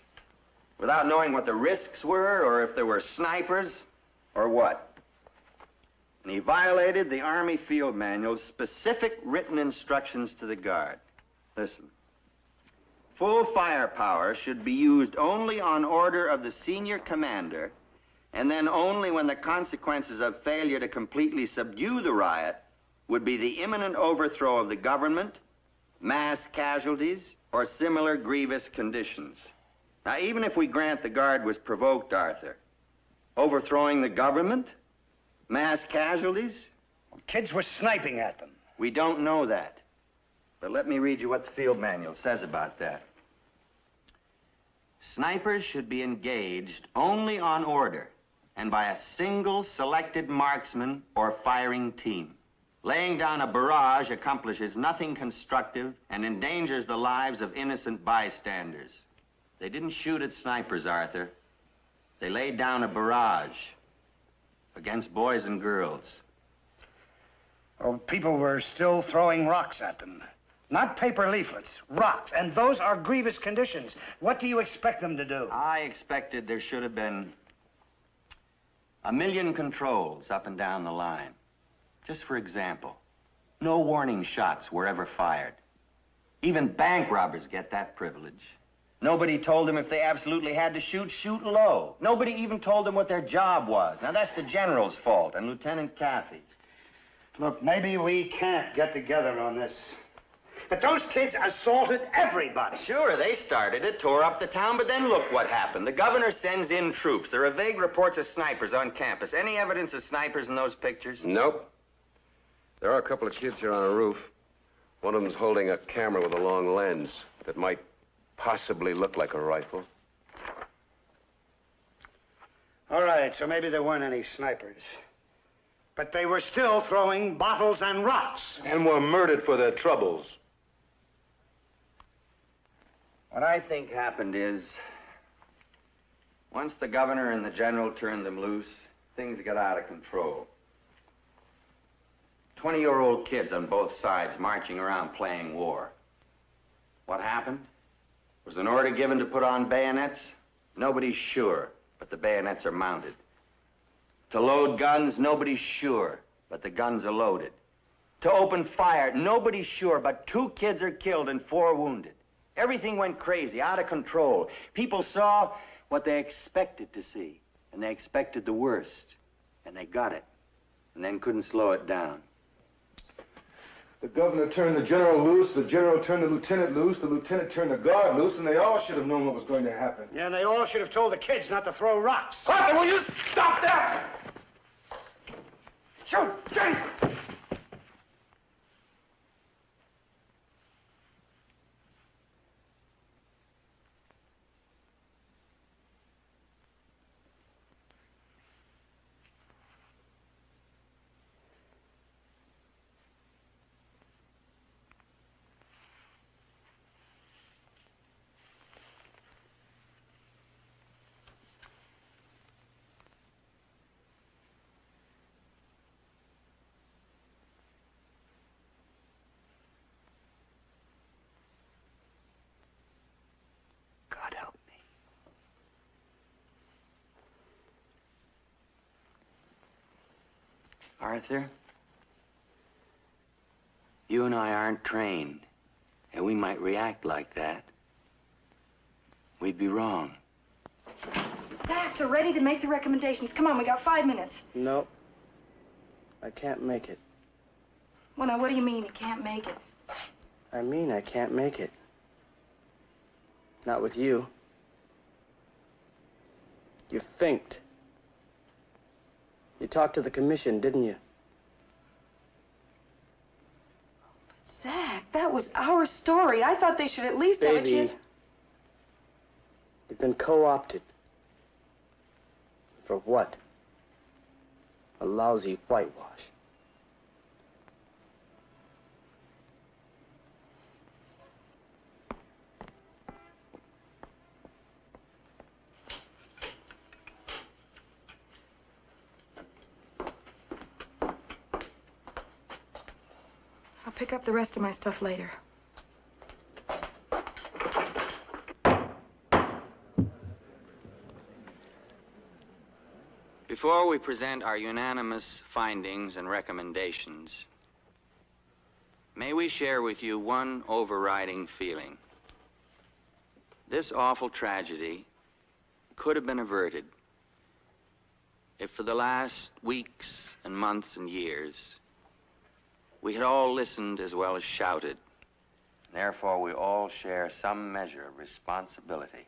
Speaker 12: without knowing what the risks were or if there were snipers or what. And he violated the Army Field Manual's specific written instructions to the guard. Listen. Full firepower should be used only on order of the senior commander, and then only when the consequences of failure to completely subdue the riot would be the imminent overthrow of the government, mass casualties, or similar grievous conditions. Now, even if we grant the guard was provoked, Arthur, overthrowing the government, mass casualties?
Speaker 8: Kids were sniping at them.
Speaker 12: We don't know that. But let me read you what the field manual says about that. Snipers should be engaged only on order and by a single selected marksman or firing team. Laying down a barrage accomplishes nothing constructive and endangers the lives of innocent bystanders. They didn't shoot at snipers, Arthur. They laid down a barrage against boys and girls.
Speaker 8: Oh, people were still throwing rocks at them. Not paper leaflets, rocks. And those are grievous conditions. What do you expect them to do?
Speaker 12: I expected there should have been 1,000,000 controls up and down the line. Just for example, no warning shots were ever fired. Even bank robbers get that privilege. Nobody told them if they absolutely had to shoot, shoot low. Nobody even told them what their job was. Now, that's the general's fault, and Lieutenant Caffey.
Speaker 8: Look, maybe we can't get together on this. But those kids assaulted everybody.
Speaker 12: Sure, they started it, tore up the town, but then look what happened. The governor sends in troops. There are vague reports of snipers on campus. Any evidence of snipers in those pictures?
Speaker 4: Nope. There are a couple of kids here on a roof. One of them's holding a camera with a long lens that might possibly look like a rifle.
Speaker 8: All right, so maybe there weren't any snipers. But they were still throwing bottles and rocks.
Speaker 9: And were murdered for their troubles.
Speaker 12: What I think happened is, once the governor and the general turned them loose, things got out of control. 20-year-old kids on both sides marching around playing war. What happened? Was an order given to put on bayonets? Nobody's sure, but the bayonets are mounted. To load guns? Nobody's sure, but the guns are loaded. To open fire? Nobody's sure, but 2 kids are killed and 4 wounded. Everything went crazy, out of control. People saw what they expected to see, and they expected the worst, and they got it, and then couldn't slow it down.
Speaker 9: The governor turned the general loose, the general turned the lieutenant loose, the lieutenant turned the guard loose, and they all should have known what was going to happen.
Speaker 8: Yeah, and they all should have told the kids not to throw rocks.
Speaker 10: Arthur, will you stop that? Shoot! Jenny!
Speaker 8: God help me.
Speaker 12: Arthur, you and I aren't trained, and we might react like that. We'd be wrong.
Speaker 6: Staff, they're ready to make the recommendations. Come on, we got 5 minutes.
Speaker 18: Nope. I can't make it.
Speaker 6: Well, now, what do you mean you can't make it?
Speaker 18: I mean I can't make it. Not with you. You finked. You talked to the commission, didn't you?
Speaker 6: Zach, that was our story. I thought they should at least have a chance.
Speaker 18: You've been co-opted. For what? A lousy whitewash.
Speaker 6: I'll pick up the rest of my stuff later.
Speaker 12: Before we present our unanimous findings and recommendations, may we share with you one overriding feeling. This awful tragedy could have been averted if for the last weeks and months and years we had all listened as well as shouted. Therefore, we all share some measure of responsibility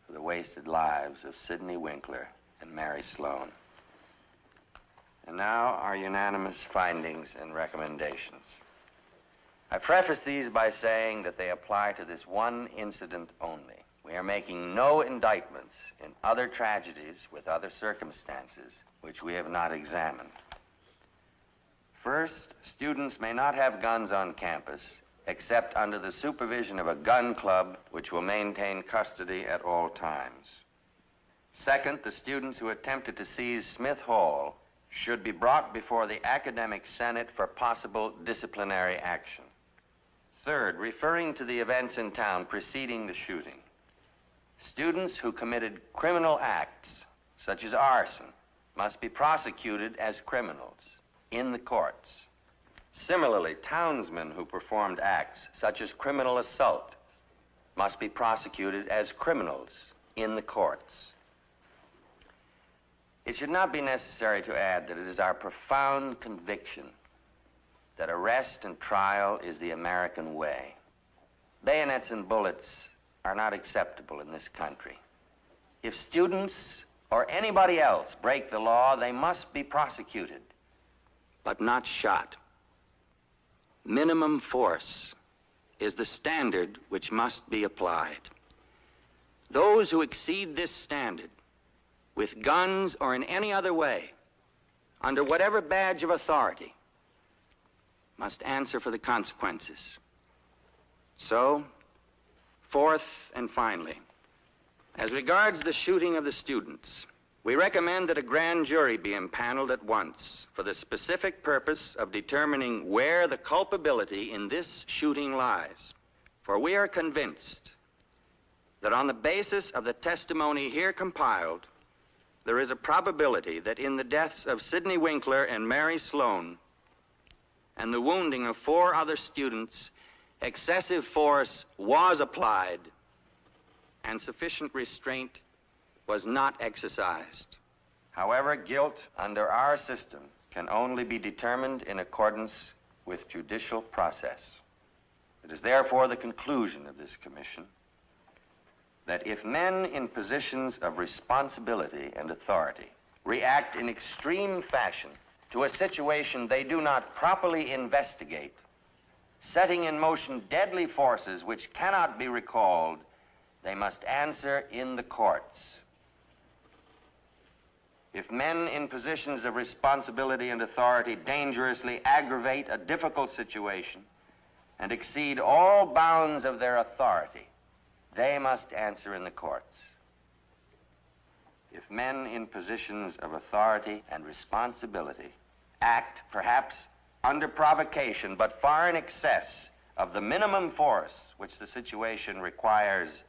Speaker 12: for the wasted lives of Sidney Winkler and Mary Sloan. And now, our unanimous findings and recommendations. I preface these by saying that they apply to this one incident only. We are making no indictments in other tragedies with other circumstances which we have not examined. First, students may not have guns on campus except under the supervision of a gun club which will maintain custody at all times. Second, the students who attempted to seize Smith Hall should be brought before the Academic Senate for possible disciplinary action. Third, referring to the events in town preceding the shooting, students who committed criminal acts, such as arson, must be prosecuted as criminals in the courts. Similarly, townsmen who performed acts, such as criminal assault, must be prosecuted as criminals in the courts. It should not be necessary to add that it is our profound conviction that arrest and trial is the American way. Bayonets and bullets are not acceptable in this country. If students or anybody else break the law, they must be prosecuted, but not shot. minimum force is the standard which must be applied. Those who exceed this standard, with guns or in any other way, under whatever badge of authority, must answer for the consequences. So, fourth and finally, as regards the shooting of the students, we recommend that a grand jury be impaneled at once for the specific purpose of determining where the culpability in this shooting lies. For we are convinced that on the basis of the testimony here compiled, there is a probability that in the deaths of Sidney Winkler and Mary Sloan and the wounding of 4 other students, excessive force was applied and sufficient restraint was not exercised.
Speaker 3: However, guilt under our system can only be determined in accordance with judicial process. It is therefore the conclusion of this commission that if men in positions of responsibility and authority react in extreme fashion to a situation they do not properly investigate, setting in motion deadly forces which cannot be recalled, they must answer in the courts. If men in positions of responsibility and authority dangerously aggravate a difficult situation and exceed all bounds of their authority, they must answer in the courts. If men in positions of authority and responsibility act, perhaps under provocation, but far in excess of the minimum force which the situation requires,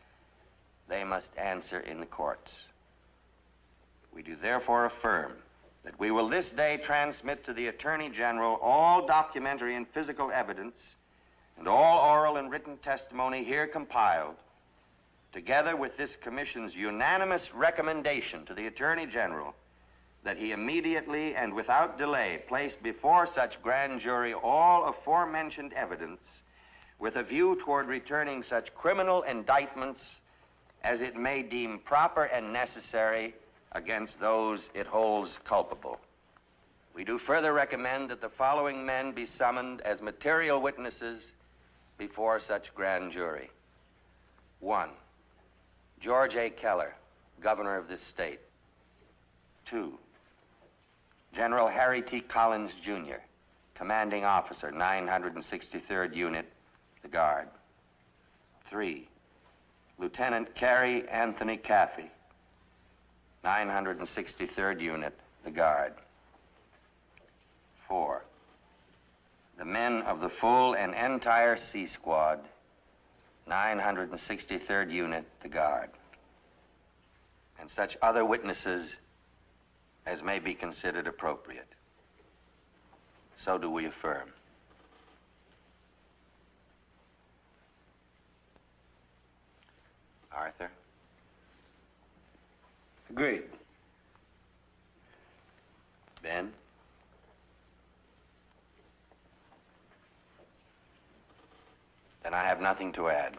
Speaker 3: they must answer in the courts. We do therefore affirm that we will this day transmit to the Attorney General all documentary and physical evidence and all oral and written testimony here compiled, together with this Commission's unanimous recommendation to the Attorney General that he immediately and without delay place before such grand jury all aforementioned evidence with a view toward returning such criminal indictments as it may deem proper and necessary against those it holds culpable. We do further recommend that the following men be summoned as material witnesses before such grand jury. 1, George A. Keller, governor of this state. 2, General Harry T. Collins, Jr., commanding officer, 963rd Unit, the Guard. 3, Lieutenant Carey Anthony Caffey, 963rd Unit, the Guard. 4, the men of the full and entire C Squad, 963rd Unit, the Guard. And such other witnesses as may be considered appropriate. So do we affirm. Arthur?
Speaker 17: Agreed.
Speaker 3: Ben? Then I have nothing to add.